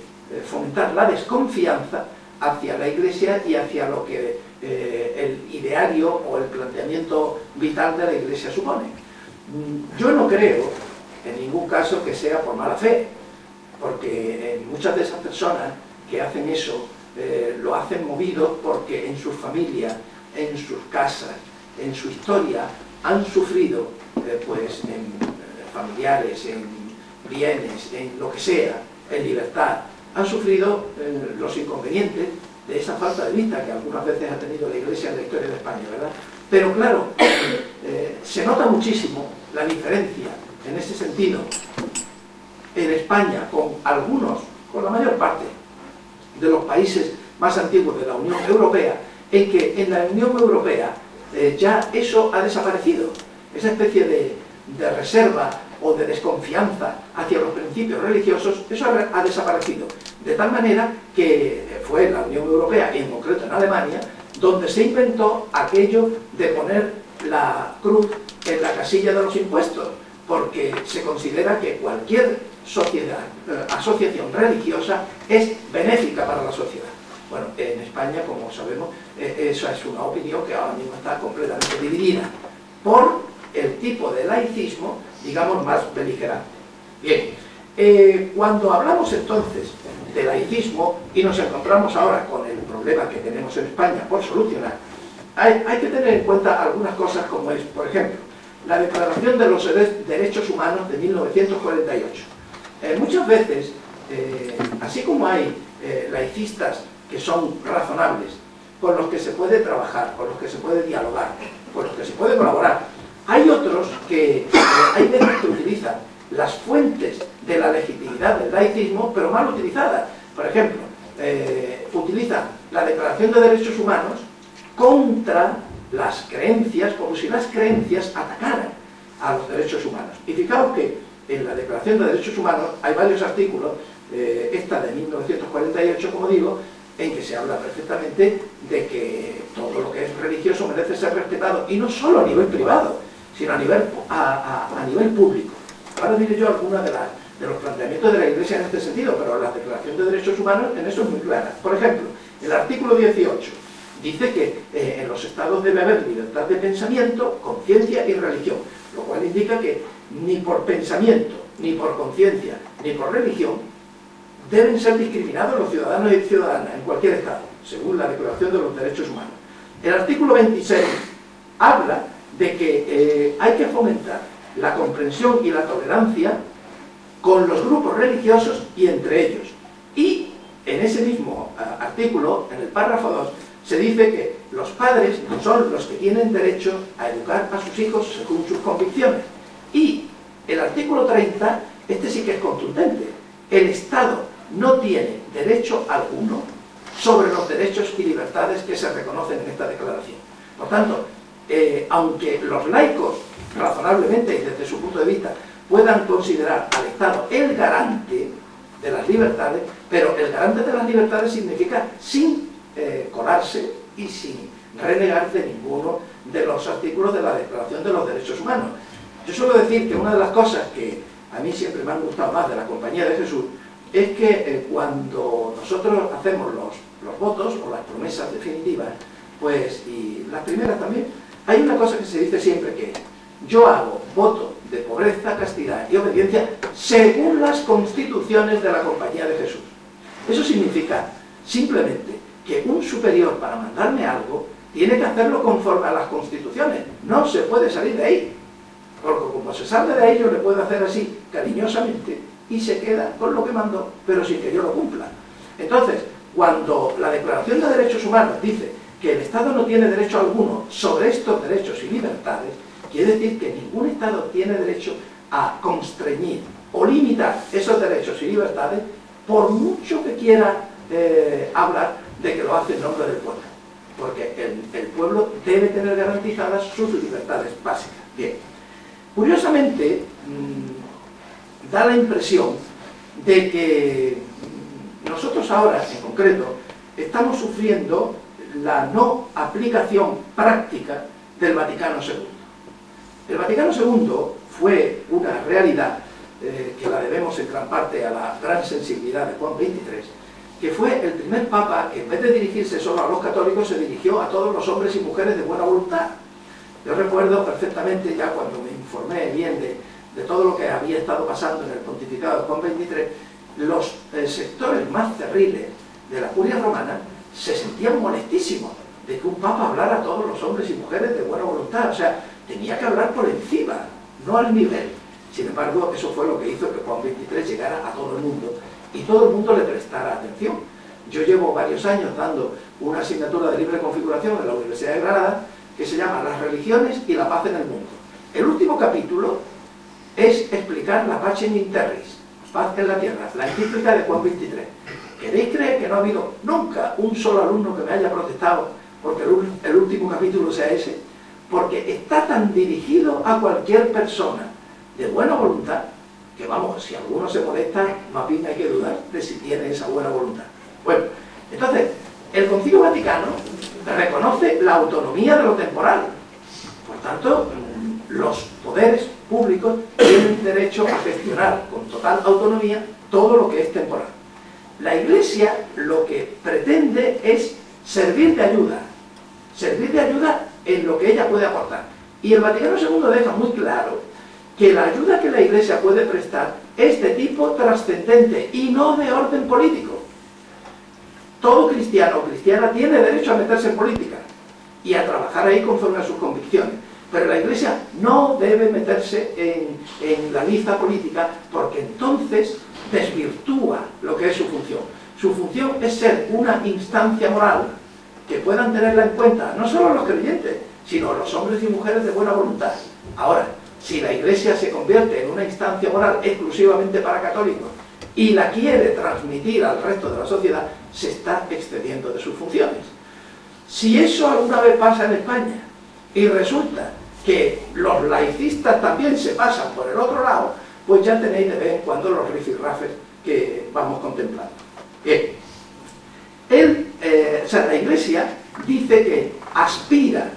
Speaker 3: fomentar la desconfianza hacia la Iglesia y hacia lo que el ideario o el planteamiento vital de la Iglesia supone. Yo no creo en ningún caso que sea por mala fe, porque muchas de esas personas que hacen eso lo hacen movidos porque en sus familias, en sus casas, en su historia han sufrido pues en familiares, en bienes, en lo que sea, en libertad, han sufrido los inconvenientes de esa falta de vista que algunas veces ha tenido la Iglesia en la historia de España, ¿verdad? Pero claro, se nota muchísimo la diferencia en ese sentido en España con la mayor parte de los países más antiguos de la Unión Europea, en que en la Unión Europea ya eso ha desaparecido, esa especie de reserva o de desconfianza hacia los principios religiosos, eso ha desaparecido, de tal manera que fue en la Unión Europea, y en concreto en Alemania, donde se inventó aquello de poner la cruz en la casilla de los impuestos, porque se considera que cualquier asociación religiosa es benéfica para la sociedad. Bueno, en España, como sabemos, esa es una opinión que ahora mismo está completamente dividida por el tipo de laicismo, digamos, más beligerante. Bien, cuando hablamos entonces de laicismo y nos encontramos ahora con el problema que tenemos en España por solucionar, hay que tener en cuenta algunas cosas como es, por ejemplo, la Declaración de los Derechos Humanos de 1948. Muchas veces, así como hay laicistas que son razonables, con los que se puede trabajar, con los que se puede dialogar, con los que se puede colaborar, hay otros que hay veces que utilizan las fuentes de la legitimidad del laicismo, pero mal utilizadas. Por ejemplo, utilizan la Declaración de Derechos Humanos contra las creencias, como si las creencias atacaran a los derechos humanos. Y fijaos que en la Declaración de Derechos Humanos hay varios artículos, esta de 1948, como digo, en que se habla perfectamente de que todo lo que es religioso merece ser respetado, y no solo a nivel privado, sino a nivel público. Ahora diré yo algunas de los planteamientos de la Iglesia en este sentido, pero la Declaración de Derechos Humanos en eso es muy clara. Por ejemplo, el artículo 18 dice que en los estados debe haber libertad de pensamiento, conciencia y religión, lo cual indica que ni por pensamiento, ni por conciencia, ni por religión deben ser discriminados los ciudadanos y ciudadanas en cualquier estado, según la Declaración de los Derechos Humanos. El artículo 26 habla de que hay que fomentar la comprensión y la tolerancia con los grupos religiosos y entre ellos. Y en ese mismo artículo, en el párrafo 2, se dice que los padres son los que tienen derecho a educar a sus hijos según sus convicciones. Y el artículo 30, este sí que es contundente. El Estado no tiene derecho alguno sobre los derechos y libertades que se reconocen en esta declaración. Por tanto, aunque los laicos, razonablemente y desde su punto de vista, puedan considerar al Estado el garante de las libertades, pero el garante de las libertades significa sin colarse y sin renegar de ninguno de los artículos de la Declaración de los Derechos Humanos. Yo suelo decir que una de las cosas que a mí siempre me han gustado más de la Compañía de Jesús es que cuando nosotros hacemos los votos o las promesas definitivas, pues, y las primeras también, hay una cosa que se dice siempre, que yo hago voto de pobreza, castidad y obediencia según las constituciones de la Compañía de Jesús. Eso significa simplemente que un superior, para mandarme algo, tiene que hacerlo conforme a las constituciones, no se puede salir de ahí, porque como se sale de ahí yo le puedo hacer así, cariñosamente, y se queda con lo que mandó, pero sin que yo lo cumpla. Entonces, Cuando la Declaración de Derechos Humanos dice que el Estado no tiene derecho alguno sobre estos derechos y libertades, quiere decir que ningún Estado tiene derecho a constreñir o limitar esos derechos y libertades, por mucho que quiera hablar de que lo hace en nombre del pueblo. Porque el pueblo debe tener garantizadas sus libertades básicas. Bien, curiosamente, da la impresión de que nosotros ahora, en concreto, estamos sufriendo la no aplicación práctica del Vaticano II. El Vaticano II fue una realidad que la debemos en gran parte a la gran sensibilidad de Juan XXIII, que fue el primer papa que en vez de dirigirse solo a los católicos se dirigió a todos los hombres y mujeres de buena voluntad. Yo recuerdo perfectamente, ya cuando me informé bien de todo lo que había estado pasando en el pontificado de Juan XXIII, los sectores más cerriles de la curia romana se sentían molestísimos de que un papa hablara a todos los hombres y mujeres de buena voluntad. O sea, tenía que hablar por encima, no al nivel. Sin embargo, eso fue lo que hizo que Juan XXIII llegara a todo el mundo y todo el mundo le prestara atención. Yo llevo varios años dando una asignatura de libre configuración en la Universidad de Granada que se llama Las religiones y la paz en el mundo. El último capítulo es explicar la Pacem in Terris, paz en la tierra, la encíclica de Juan XXIII. ¿Queréis creer que no ha habido nunca un solo alumno que me haya protestado porque el último capítulo sea ese? Porque está tan dirigido a cualquier persona de buena voluntad que, vamos, si alguno se molesta, más bien hay que dudar de si tiene esa buena voluntad. Bueno, entonces, el Concilio Vaticano reconoce la autonomía de lo temporal. Por tanto, los poderes públicos tienen derecho a gestionar con total autonomía todo lo que es temporal. La Iglesia lo que pretende es servir de ayuda en lo que ella puede aportar. Y el Vaticano II deja muy claro que la ayuda que la Iglesia puede prestar es de tipo trascendente y no de orden político. Todo cristiano o cristiana tiene derecho a meterse en política y a trabajar ahí conforme a sus convicciones. Pero la Iglesia no debe meterse en la liza política, porque entonces desvirtúa lo que es su función. Su función es ser una instancia moral que puedan tenerla en cuenta no solo los creyentes, sino los hombres y mujeres de buena voluntad. Ahora, si la Iglesia se convierte en una instancia moral exclusivamente para católicos y la quiere transmitir al resto de la sociedad, se está excediendo de sus funciones. Si eso alguna vez pasa en España y resulta que los laicistas también se pasan por el otro lado, pues ya tenéis de vez en cuando los rifirrafes que vamos contemplando. Bien. La Iglesia dice que aspira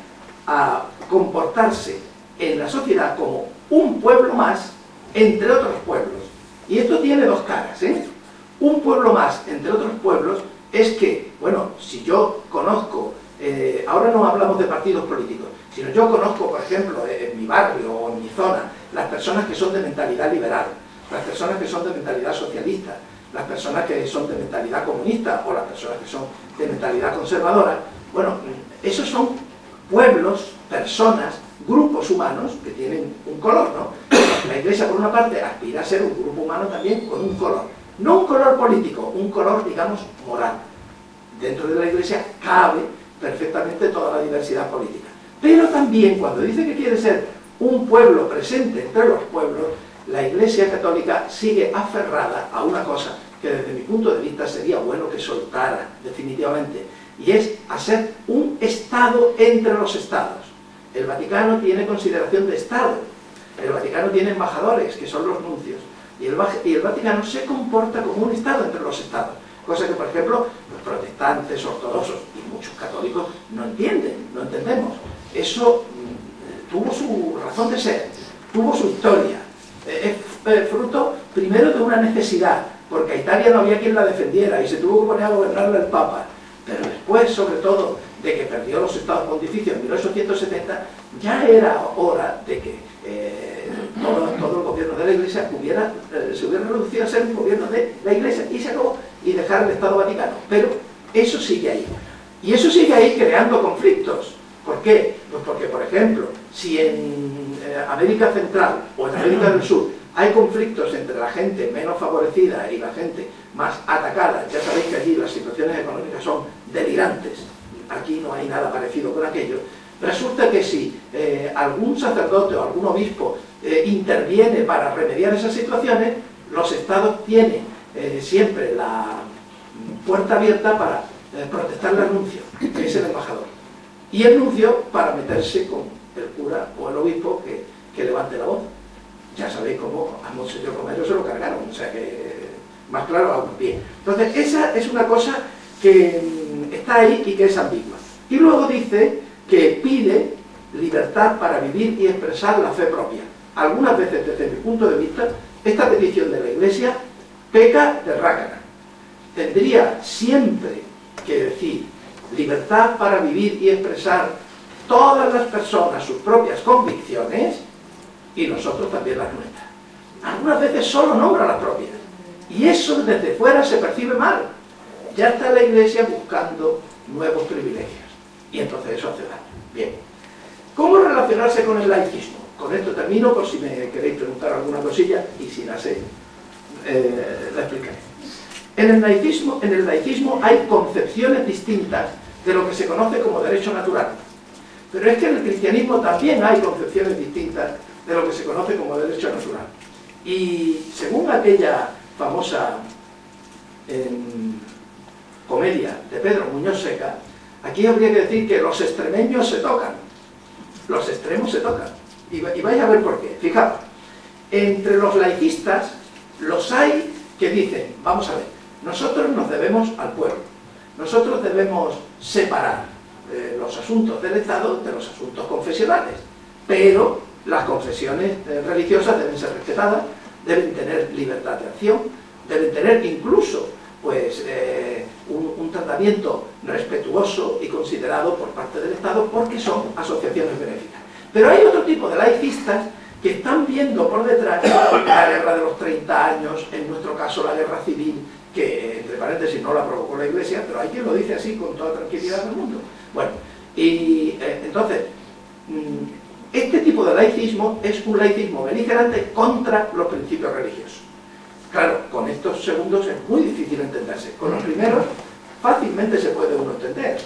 Speaker 3: a comportarse en la sociedad como un pueblo más entre otros pueblos. Y esto tiene dos caras, ¿eh? Un pueblo más entre otros pueblos es que, bueno, si yo conozco, ahora no hablamos de partidos políticos, sino yo conozco, por ejemplo, en mi barrio o en mi zona, las personas que son de mentalidad liberal, las personas que son de mentalidad socialista, las personas que son de mentalidad comunista o las personas que son de mentalidad conservadora. Bueno, esos son pueblos, personas, grupos humanos que tienen un color, ¿no? La Iglesia, por una parte, aspira a ser un grupo humano también con un color. No un color político, un color, digamos, moral. Dentro de la Iglesia cabe perfectamente toda la diversidad política. Pero también, cuando dice que quiere ser un pueblo presente entre los pueblos, la Iglesia Católica sigue aferrada a una cosa que desde mi punto de vista sería bueno que soltara definitivamente, y es a ser un Estado entre los Estados. El Vaticano tiene consideración de Estado, el Vaticano tiene embajadores, que son los nuncios, y el Vaticano se comporta como un Estado entre los Estados, cosa que, por ejemplo, los protestantes, ortodoxos y muchos católicos no entienden, no entendemos. Eso tuvo su razón de ser, tuvo su historia, es fruto primero de una necesidad, porque a Italia no había quien la defendiera y se tuvo que poner a gobernarla el Papa, pero después, sobre todo, de que perdió los estados pontificios en 1870, ya era hora de que todo el gobierno de la Iglesia se hubiera reducido a ser un gobierno de la Iglesia y se acabó, y dejar el Estado Vaticano. Pero eso sigue ahí, y eso sigue ahí creando conflictos. ¿Por qué? Pues porque, por ejemplo, si en América Central o en América del Sur hay conflictos entre la gente menos favorecida y la gente más atacada. Ya sabéis que allí las situaciones económicas son delirantes, aquí no hay nada parecido con aquello. Resulta que si algún sacerdote o algún obispo interviene para remediar esas situaciones, los estados tienen siempre la puerta abierta para protestarle al nuncio, que es el embajador, y el nuncio para meterse con el cura o el obispo que levante la voz. Ya sabéis cómo a Monseñor Romero se lo cargaron, o sea que más claro aún bien. Entonces esa es una cosa que está ahí y que es ambigua. Y luego dice que pide libertad para vivir y expresar la fe propia. Algunas veces, desde mi punto de vista, esta petición de la Iglesia peca de rácana. Tendría siempre que decir libertad para vivir y expresar todas las personas sus propias convicciones y nosotros también las nuestras. Algunas veces solo nombra las propias y eso desde fuera se percibe mal. Ya está la Iglesia buscando nuevos privilegios y entonces eso hace daño. Bien, ¿cómo relacionarse con el laicismo? Con esto termino por si me queréis preguntar alguna cosilla y si la sé, la explicaré. En el laicismo hay concepciones distintas de lo que se conoce como derecho natural. Pero es que en el cristianismo también hay concepciones distintas de lo que se conoce como derecho natural. Y según aquella famosa comedia de Pedro Muñoz Seca, aquí habría que decir que los extremeños se tocan. Los extremos se tocan. Y vais a ver por qué. Fijaos, entre los laicistas los hay que dicen, vamos a ver, nosotros nos debemos al pueblo, nosotros debemos separar los asuntos del Estado de los asuntos confesionales, pero las confesiones religiosas deben ser respetadas, deben tener libertad de acción, deben tener incluso pues, un tratamiento respetuoso y considerado por parte del Estado porque son asociaciones benéficas. Pero hay otro tipo de laicistas que están viendo por detrás la guerra de los 30 años, en nuestro caso la guerra civil, que entre paréntesis no la provocó la Iglesia, pero hay quien lo dice así con toda tranquilidad del mundo. Bueno, y entonces, este tipo de laicismo es un laicismo beligerante contra los principios religiosos. Claro, con estos segundos es muy difícil entenderse. Con los primeros fácilmente se puede uno entender.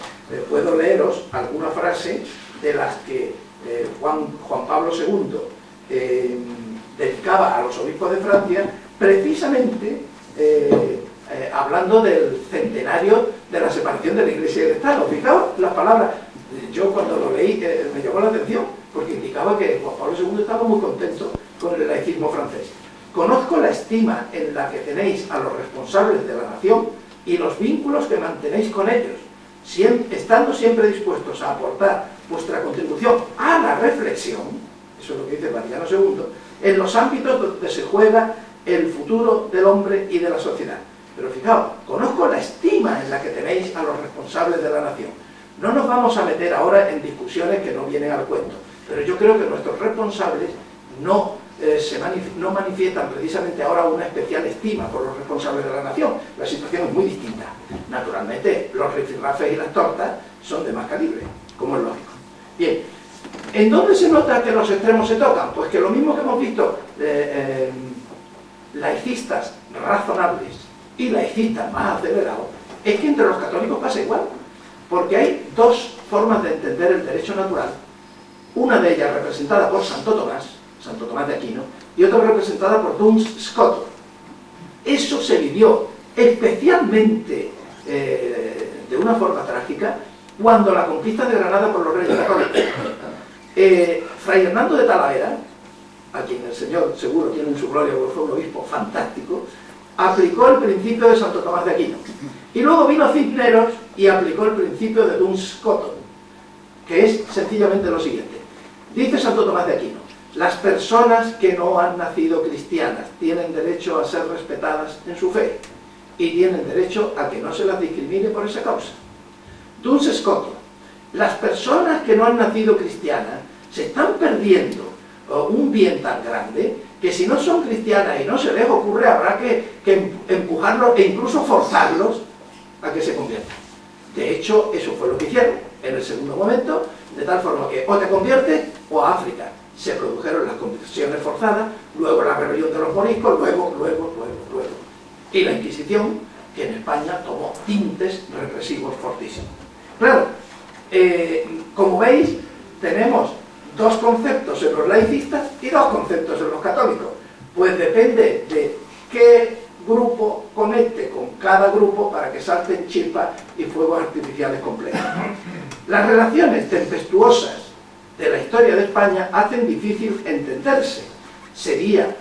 Speaker 3: Puedo leeros alguna frase de las que Juan Pablo II dedicaba a los obispos de Francia, precisamente hablando del centenario de la separación de la Iglesia y del Estado. Fijaos las palabras, yo cuando lo leí me llamó la atención, porque indicaba que Juan Pablo II estaba muy contento con el laicismo francés. Conozco la estima en la que tenéis a los responsables de la nación y los vínculos que mantenéis con ellos, estando siempre dispuestos a aportar vuestra contribución a la reflexión, eso es lo que dice Vaticano II, en los ámbitos donde se juega el futuro del hombre y de la sociedad. Pero fijaos, conozco la estima en la que tenéis a los responsables de la nación. No nos vamos a meter ahora en discusiones que no vienen al cuento, pero yo creo que nuestros responsables no manifiestan precisamente ahora una especial estima por los responsables de la nación. La situación es muy distinta. Naturalmente, los rifirrafes y las tortas son de más calibre, como es lógico. Bien, ¿en dónde se nota que los extremos se tocan? Pues que lo mismo que hemos visto, laicistas razonables y laicistas más acelerados, es que entre los católicos pasa igual, porque hay dos formas de entender el derecho natural, una de ellas representada por Santo Tomás de Aquino, y otra representada por Duns Scotus. Eso se vivió especialmente de una forma trágica cuando la conquista de Granada por los reyes católicos. Fray Hernando de Talavera, a quien el Señor seguro tiene en su gloria porque fue un obispo fantástico, aplicó el principio de Santo Tomás de Aquino. Y luego vino Cisneros y aplicó el principio de Duns Scotus, que es sencillamente lo siguiente. Dice Santo Tomás de Aquino: las personas que no han nacido cristianas tienen derecho a ser respetadas en su fe y tienen derecho a que no se las discrimine por esa causa. Duns Scotus: las personas que no han nacido cristianas se están perdiendo un bien tan grande que si no son cristianas y no se les ocurre, habrá que empujarlos e incluso forzarlos a que se conviertan. De hecho, eso fue lo que hicieron en el segundo momento, de tal forma que o te conviertes o a África. se produjeron las conversiones forzadas, luego la rebelión de los moriscos, luego. Y la Inquisición, que en España tomó tintes represivos fortísimos. Claro, como veis, tenemos dos conceptos en los laicistas y dos conceptos en los católicos. Pues depende de qué grupo conecte con cada grupo para que salten chispas y fuegos artificiales complejos. Las relaciones tempestuosas de la historia de España hacen difícil entenderse. Sería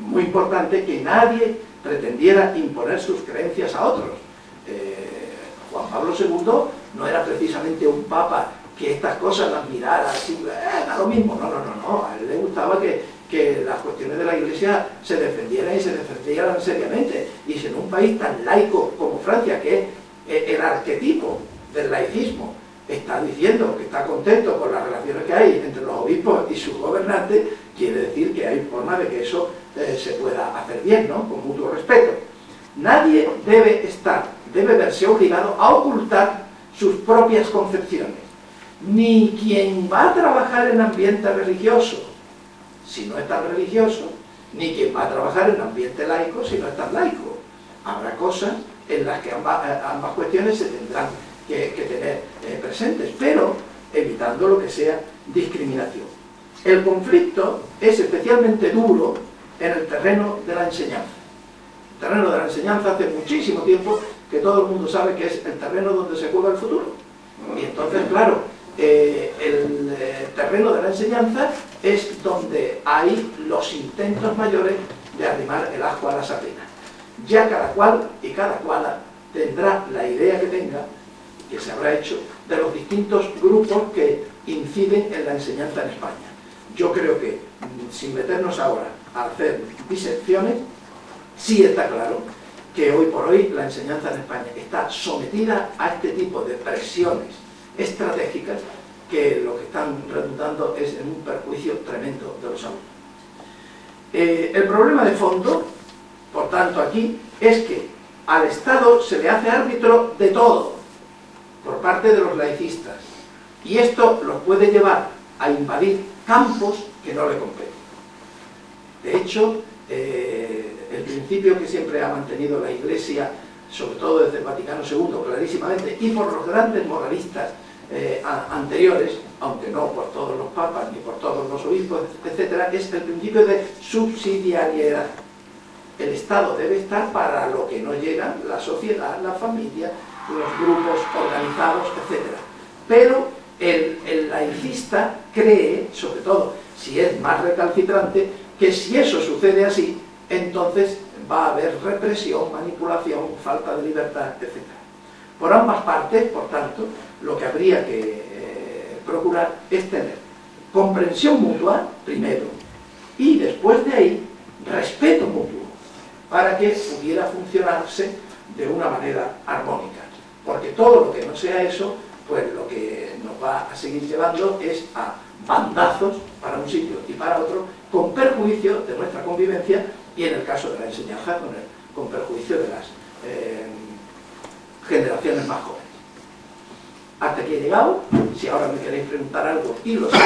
Speaker 3: muy importante que nadie pretendiera imponer sus creencias a otros. Juan Pablo II no era precisamente un papa que estas cosas las mirara así, da lo mismo. No, a él le gustaba que las cuestiones de la Iglesia se defendieran y se defendieran seriamente. Y si en un país tan laico como Francia, que es el arquetipo del laicismo, está diciendo que está contento con las relaciones que hay entre los obispos y sus gobernantes, quiere decir que hay forma de que eso se pueda hacer bien, ¿no? Con mutuo respeto. Nadie debe verse obligado a ocultar sus propias concepciones. Ni quien va a trabajar en ambiente religioso, si no es tan religioso, ni quien va a trabajar en ambiente laico, si no es tan laico. Habrá cosas en las que ambas cuestiones se tendrán que tener presentes, pero evitando lo que sea discriminación. El conflicto es especialmente duro en el terreno de la enseñanza. El terreno de la enseñanza hace muchísimo tiempo que todo el mundo sabe que es el terreno donde se juega el futuro. Y entonces, claro, el terreno de la enseñanza es donde hay los intentos mayores de arrimar el ajo a la sardina. Ya cada cual y cada cual tendrá la idea que tenga, que se habrá hecho, de los distintos grupos que inciden en la enseñanza en España. Yo creo que, sin meternos ahora a hacer disecciones, sí está claro que hoy por hoy la enseñanza en España está sometida a este tipo de presiones estratégicas que lo que están redundando es en un perjuicio tremendo de los alumnos. El problema de fondo, por tanto, aquí, es que al Estado se le hace árbitro de todo por parte de los laicistas, y esto los puede llevar a invadir campos que no le competen. De hecho, el principio que siempre ha mantenido la Iglesia, sobre todo desde el Vaticano II, clarísimamente, y por los grandes moralistas anteriores, aunque no por todos los papas ni por todos los obispos, etc., es el principio de subsidiariedad. El Estado debe estar para lo que no llegan la sociedad, la familia, los grupos organizados, etc. Pero el laicista cree, sobre todo si es más recalcitrante, que si eso sucede así, entonces va a haber represión, manipulación, falta de libertad, etc. Por ambas partes, por tanto, lo que habría que procurar es tener comprensión mutua, primero, y después de ahí, respeto mutuo, para que pudiera funcionarse de una manera armónica. Porque todo lo que no sea eso, pues lo que nos va a seguir llevando es a bandazos para un sitio y para otro, con perjuicio de nuestra convivencia y, en el caso de la enseñanza, con perjuicio de las generaciones más jóvenes. Hasta aquí he llegado. Si ahora me queréis preguntar algo y lo sé.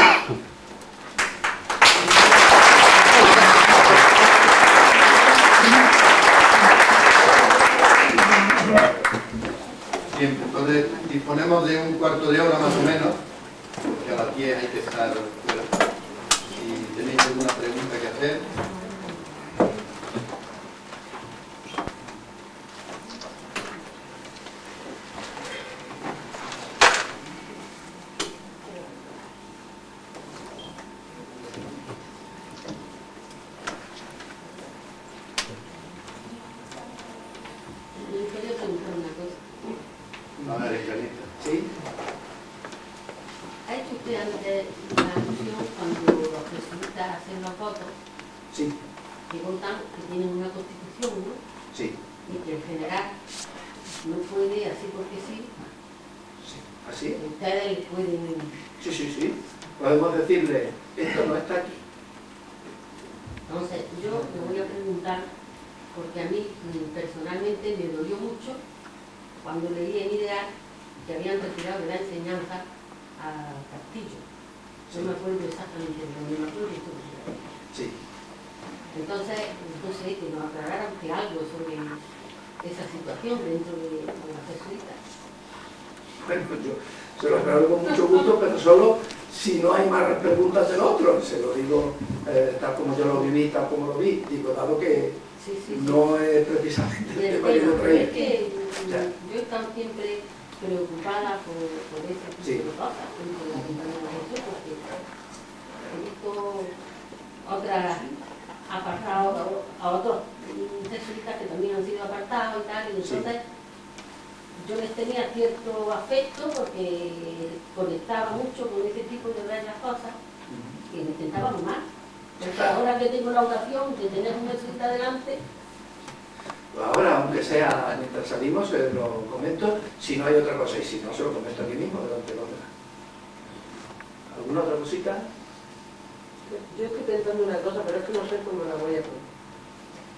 Speaker 2: Bien, entonces disponemos de un cuarto de hora más o menos, porque a las 10 hay que estar fuera. Si tenéis alguna pregunta que hacer. A ver, Escarlita.
Speaker 3: ¿Sí?
Speaker 1: ¿Ha hecho usted antes la alusión cuando los jesuitas hacen los votos?
Speaker 3: Sí.
Speaker 1: Que votan que tienen una constitución, ¿no?
Speaker 3: Sí.
Speaker 1: Y que en general no puede, así porque sí.
Speaker 3: Sí. ¿Así?
Speaker 1: Ustedes pueden...
Speaker 3: Sí. Podemos decirle, esto no está aquí.
Speaker 1: Entonces, yo me voy a preguntar, porque a mí personalmente me dolió mucho cuando leí en Ideal que habían retirado de la enseñanza a Castillo. no me acuerdo exactamente, pero me acuerdo que estuvo.
Speaker 3: Sí.
Speaker 1: Entonces, no sé, que nos aclararan que algo sobre esa situación dentro de las jesuitas.
Speaker 3: Bueno, pues yo se lo aclaro con mucho gusto, pero solo si no hay más preguntas del otro. Se lo digo tal como yo lo viví, tal como lo vi. Digo, dado que no es precisamente el tema que yo traía.
Speaker 1: Es que yo he estado siempre preocupada por ese tipo de cosas, por la compañía de Jesús, porque he visto otras apartados a otros jesuitas que también han sido apartados y tal, y entonces yo les tenía cierto afecto porque conectaba mucho con ese tipo de ver las cosas y me intentaba más. Porque ahora que tengo la ocasión de tener un jesuita delante.
Speaker 3: Ahora, aunque sea mientras salimos, lo comento, si no hay otra cosa, y si no, se lo comento aquí mismo, delante de otra. ¿Alguna otra cosita?
Speaker 4: Yo estoy pensando una cosa, pero es que no sé cómo la voy a poner.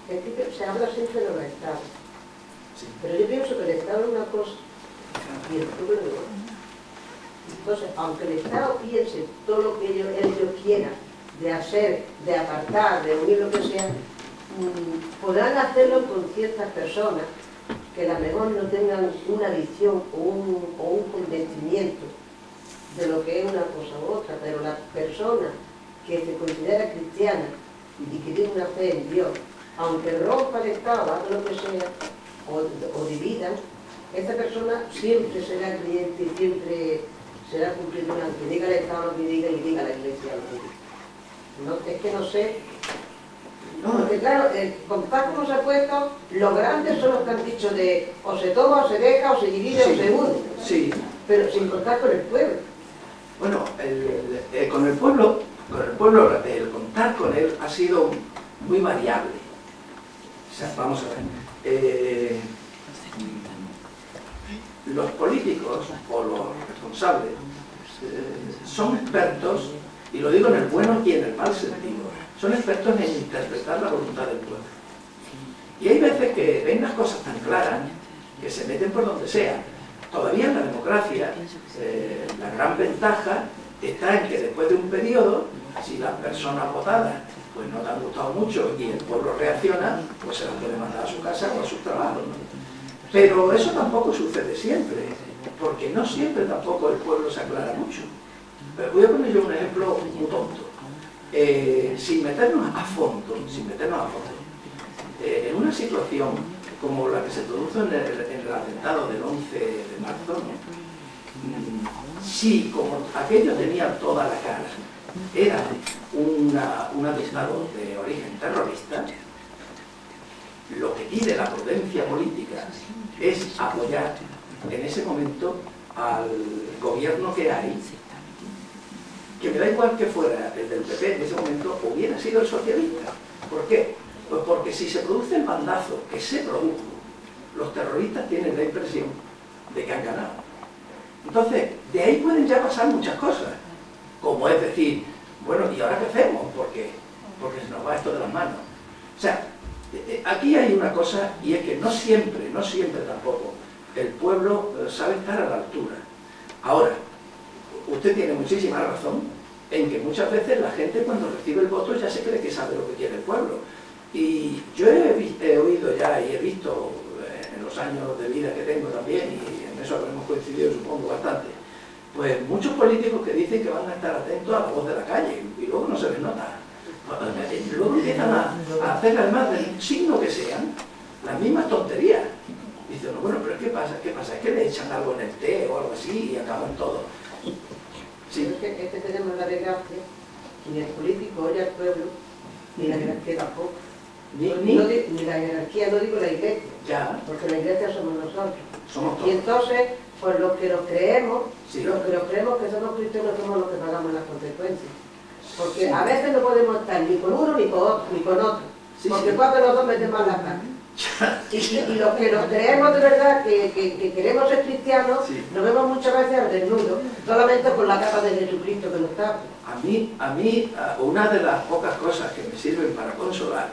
Speaker 4: Es que se habla siempre de los estados.
Speaker 3: Sí.
Speaker 4: Pero yo pienso que el Estado es una cosa y el pueblo es otra. Entonces, aunque el Estado piense todo lo que ellos quieran de hacer, de apartar, de unir lo que sea, podrán hacerlo con ciertas personas que a lo mejor no tengan una visión o un convencimiento de lo que es una cosa u otra, pero la persona que se considera cristiana y que tiene una fe en Dios, aunque rompa el Estado, haga lo que sea, o dividan, esta persona siempre será creyente y siempre será cumplidora, aunque diga el Estado lo que diga y diga la Iglesia lo que diga. No, es que no sé, porque claro, con tal como se ha puesto, los grandes son los que han dicho de o se toma, o se deja, o se divide, o se une.
Speaker 3: Sí.
Speaker 4: Pero sin contar con el pueblo.
Speaker 3: Bueno, con el pueblo, el contar con él ha sido muy variable. O sea, vamos a ver. Los políticos o los responsables son expertos, y lo digo en el bueno y en el mal sentido, son expertos en interpretar la voluntad del pueblo. Y hay veces que ven las cosas tan claras que se meten por donde sea. Todavía en la democracia, la gran ventaja está en que después de un periodo, si las personas votadas pues no te han gustado mucho y el pueblo reacciona, pues se las puede mandar a su casa o a sus trabajos, ¿no? Pero eso tampoco sucede siempre, porque no siempre tampoco el pueblo se aclara mucho. Voy a poner yo un ejemplo muy tonto. Sin meternos a fondo, en una situación como la que se produjo en el atentado del 11 de marzo, ¿no? Si como aquello tenía toda la cara, era un atentado de origen terrorista, lo que pide la prudencia política es apoyar en ese momento al gobierno que hay, que me da igual que fuera el del PP en ese momento, hubiera sido el socialista. ¿Por qué? Pues porque si se produce el bandazo que se produjo, los terroristas tienen la impresión de que han ganado. Entonces, de ahí pueden ya pasar muchas cosas, como es decir, bueno, ¿y ahora qué hacemos? Porque se nos va esto de las manos. O sea, aquí hay una cosa, y es que no siempre tampoco, el pueblo sabe estar a la altura. Ahora, usted tiene muchísima razón en que muchas veces la gente cuando recibe el voto ya se cree que sabe lo que quiere el pueblo. Y yo he oído ya y he visto en los años de vida que tengo también, y en eso habremos coincidido supongo bastante, pues muchos políticos que dicen que van a estar atentos a la voz de la calle y luego no se les nota. Luego empiezan a hacer, además del signo que sean, las mismas tonterías. Dicen, bueno, pero ¿qué pasa? Es que le echan algo en el té o algo así y acaban todo. Sí.
Speaker 4: Pero es que tenemos la desgracia, ni el político oye al pueblo, ni la jerarquía tampoco. Ni la jerarquía, no digo la iglesia,
Speaker 3: Ya.
Speaker 4: porque la iglesia somos nosotros.
Speaker 3: Somos todos.
Speaker 4: Y entonces, pues los que nos creemos,
Speaker 3: Sí.
Speaker 4: los que nos creemos que somos cristianos somos los que pagamos las consecuencias. Porque a veces no podemos estar ni con uno ni con otro.
Speaker 3: Sí,
Speaker 4: porque
Speaker 3: sí.
Speaker 4: cuando los dos meten más la pata. Y los que nos creemos de verdad que queremos ser cristianos,
Speaker 3: Sí.
Speaker 4: nos vemos muchas veces al desnudo, solamente con la capa de Jesucristo que nos tapa.
Speaker 3: A mí, una de las pocas cosas que me sirven para consolar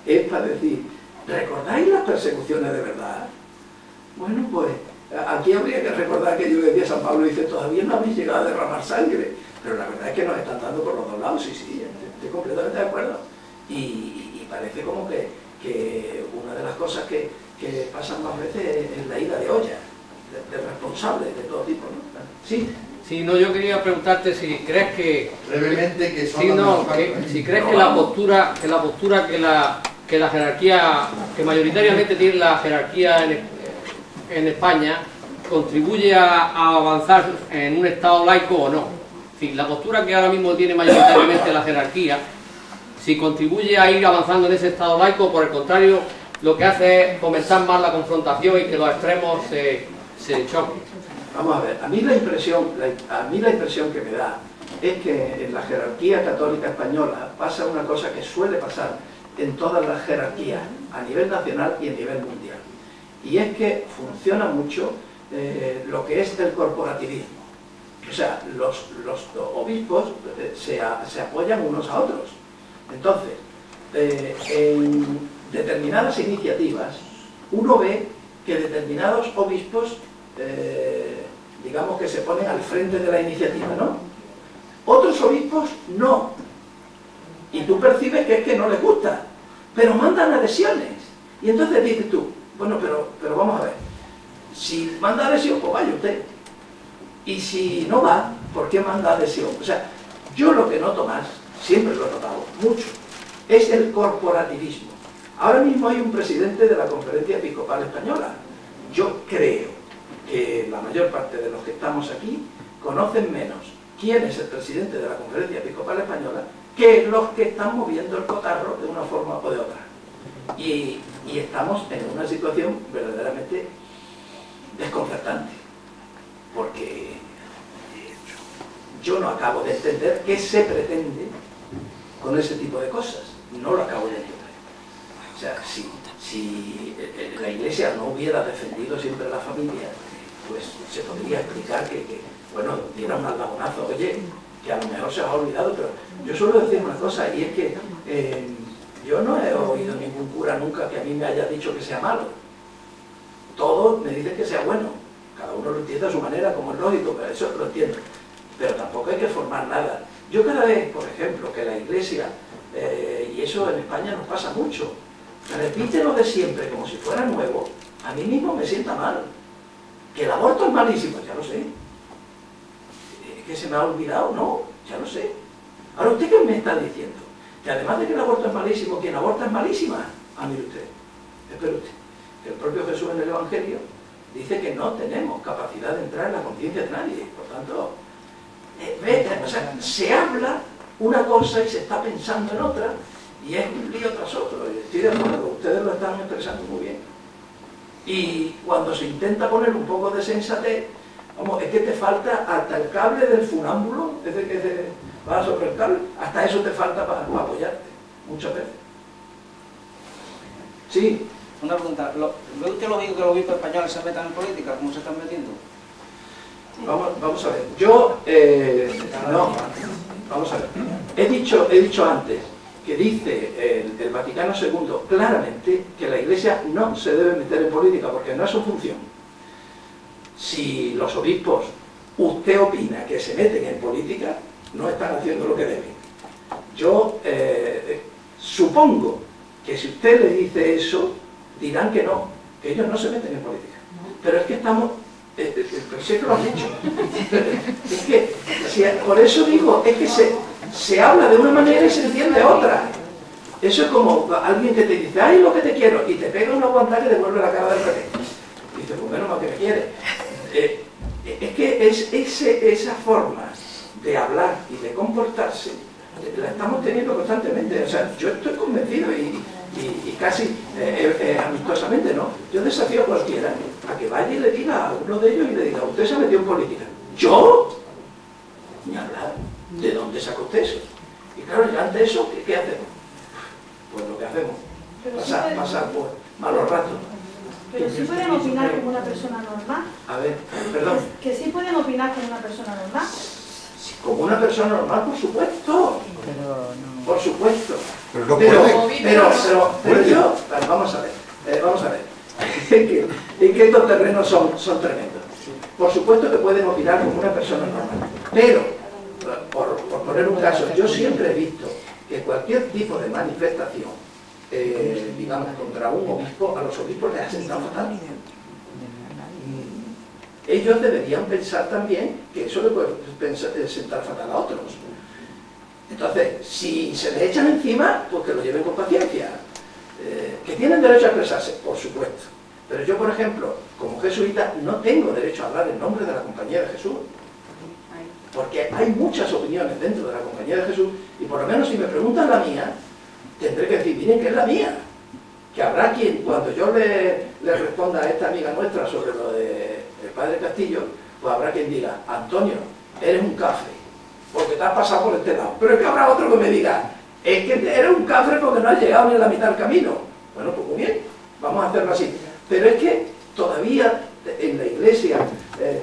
Speaker 3: es para decir, ¿recordáis las persecuciones de verdad? Bueno, pues aquí habría que recordar que yo le decía a San Pablo, dice, todavía no habéis llegado a derramar sangre. pero la verdad es que nos están dando por los dos lados, sí, estoy completamente de acuerdo. Y parece como que una de las cosas que pasan más veces es la ida de olla, de responsables de todo tipo, ¿no? Sí.
Speaker 5: Sí, no, yo quería preguntarte si crees que...
Speaker 2: Brevemente, que son
Speaker 5: Sí,
Speaker 2: los
Speaker 5: no,
Speaker 2: menos
Speaker 5: si crees que la postura que la jerarquía, que mayoritariamente tiene la jerarquía en España, contribuye a avanzar en un Estado laico o no. En fin, la postura que ahora mismo tiene mayoritariamente la jerarquía, si contribuye a ir avanzando en ese Estado laico, por el contrario, lo que hace es fomentar más la confrontación y que los extremos se choquen.
Speaker 3: Vamos a ver, a mí la impresión que me da es que en la jerarquía católica española pasa una cosa que suele pasar en todas las jerarquías, a nivel nacional y a nivel mundial. Y es que funciona mucho lo que es el corporativismo. O sea, los obispos se apoyan unos a otros. Entonces, en determinadas iniciativas, uno ve que determinados obispos digamos que se ponen al frente de la iniciativa, ¿no? Otros obispos no. Y tú percibes que es que no les gusta, pero mandan adhesiones. Y entonces dices tú, bueno, pero vamos a ver, si manda adhesión, pues vaya usted. Y si no va, ¿por qué manda adhesión? O sea, yo lo que noto más, siempre lo he notado mucho, es el corporativismo. Ahora mismo hay un presidente de la Conferencia Episcopal Española. Yo creo que la mayor parte de los que estamos aquí conocen menos quién es el presidente de la Conferencia Episcopal Española que los que están moviendo el cotarro de una forma o de otra. Y estamos en una situación verdaderamente desconcertante, porque yo no acabo de entender qué se pretende con ese tipo de cosas. No lo acabo de entender. O sea, si la Iglesia no hubiera defendido siempre la familia, pues se podría explicar bueno, diera un aldabonazo, oye, que a lo mejor se os ha olvidado, pero yo suelo decir una cosa, y es que yo no he oído ningún cura nunca que a mí me haya dicho que sea malo. Todos me dicen que sea bueno, cada uno lo entiende a su manera, como es lógico, pero eso lo entiendo. Pero tampoco hay que formar nada. Yo cada vez, por ejemplo, que la Iglesia, y eso en España nos pasa mucho, repite lo de siempre como si fuera nuevo, a mí mismo me sienta mal. Que el aborto es malísimo, ya lo sé. Que se me ha olvidado, no, ya lo sé. Ahora, ¿usted qué me está diciendo? Que además de que el aborto es malísimo, quien aborta es malísima. Ah, mire usted, espere usted, que el propio Jesús en el Evangelio dice que no tenemos capacidad de entrar en la conciencia de nadie. Por tanto, o sea, se habla una cosa y se está pensando en otra, y es un lío tras otro. Y estoy de acuerdo, ustedes lo están expresando muy bien. Y cuando se intenta poner un poco de sensatez, vamos, es que te falta hasta el cable del funámbulo, ese que se va sobre el cable, hasta eso te falta para apoyarte, muchas veces. Sí.
Speaker 6: Una pregunta, ¿ve usted lógico que los obispos españoles se metan en política, como se están metiendo?
Speaker 3: Vamos a ver, yo, no, vamos a ver, he dicho antes que dice el Vaticano II claramente que la Iglesia no se debe meter en política porque no es su función. Si los obispos, usted opina que se meten en política, no están haciendo lo que deben. Yo supongo que si usted le dice eso, dirán que no, que ellos no se meten en política. Pero es que estamos, sé que lo han dicho. Es que, por eso digo, es que se habla de una manera y se entiende otra. Eso es como alguien que te dice, ay, lo que te quiero, y te pega una aguantada y te devuelve la cara del revés. Y dice, pues menos mal que me quiere. Es que esa forma de hablar y de comportarse la estamos teniendo constantemente. O sea, yo estoy convencido y casi amistosamente, ¿no? Yo desafío a cualquiera a que vaya y le diga a uno de ellos y le diga, usted se ha metido en política. ¿Yo? Ni hablar. ¿De dónde sacó usted eso? Y claro, ya ante eso, ¿qué hacemos? Pues lo que hacemos, pasar por malos ratos.
Speaker 7: Pero sí pueden opinar como una persona normal.
Speaker 3: A ver, perdón.
Speaker 7: Que sí pueden opinar como una persona normal.
Speaker 3: Como una persona normal, por supuesto. Por supuesto.
Speaker 2: Pero no puede.
Speaker 3: Pero yo, vamos a ver. Es que estos terrenos son tremendos. Por supuesto que pueden opinar como una persona normal. Pero por poner un caso, yo siempre he visto que cualquier tipo de manifestación, digamos, contra un obispo, a los obispos les ha sentado fatal. Ellos deberían pensar también que eso le puede sentar fatal a otros. Entonces, si se les echan encima, pues que lo lleven con paciencia. ¿Que tienen derecho a expresarse? Por supuesto. Pero yo, por ejemplo, como jesuita, no tengo derecho a hablar en nombre de la Compañía de Jesús. Porque hay muchas opiniones dentro de la Compañía de Jesús, y por lo menos si me preguntan la mía, tendré que decir, miren que es la mía. Que habrá quien, cuando yo le responda a esta amiga nuestra sobre lo del padre Castillo, pues habrá quien diga, Antonio, eres un cafre, porque te has pasado por este lado. Pero es que habrá otro que me diga, es que eres un cafre porque no has llegado ni a la mitad del camino. Bueno, pues muy bien, vamos a hacerlo así. Pero es que todavía en la Iglesia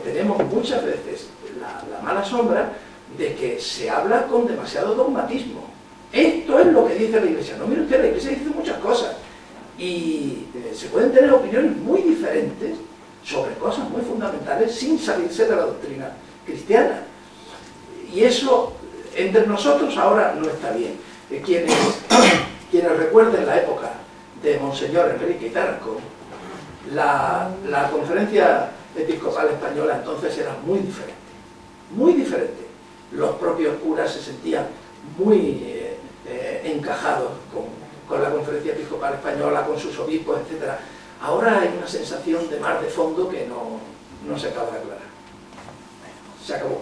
Speaker 3: tenemos muchas veces la mala sombra de que se habla con demasiado dogmatismo. Esto es lo que dice la Iglesia. No, mire usted, la Iglesia dice muchas cosas. Y se pueden tener opiniones muy diferentes sobre cosas muy fundamentales sin salirse de la doctrina cristiana. Y eso entre nosotros ahora no está bien. Quienes recuerden la época de Monseñor Enrique Tarasco, la conferencia episcopal española entonces era muy diferente. Muy diferente. Los propios curas se sentían muy encajados con la conferencia episcopal española, con sus obispos, etc. Ahora hay una sensación de mar de fondo que no se acaba de aclarar. Se acabó.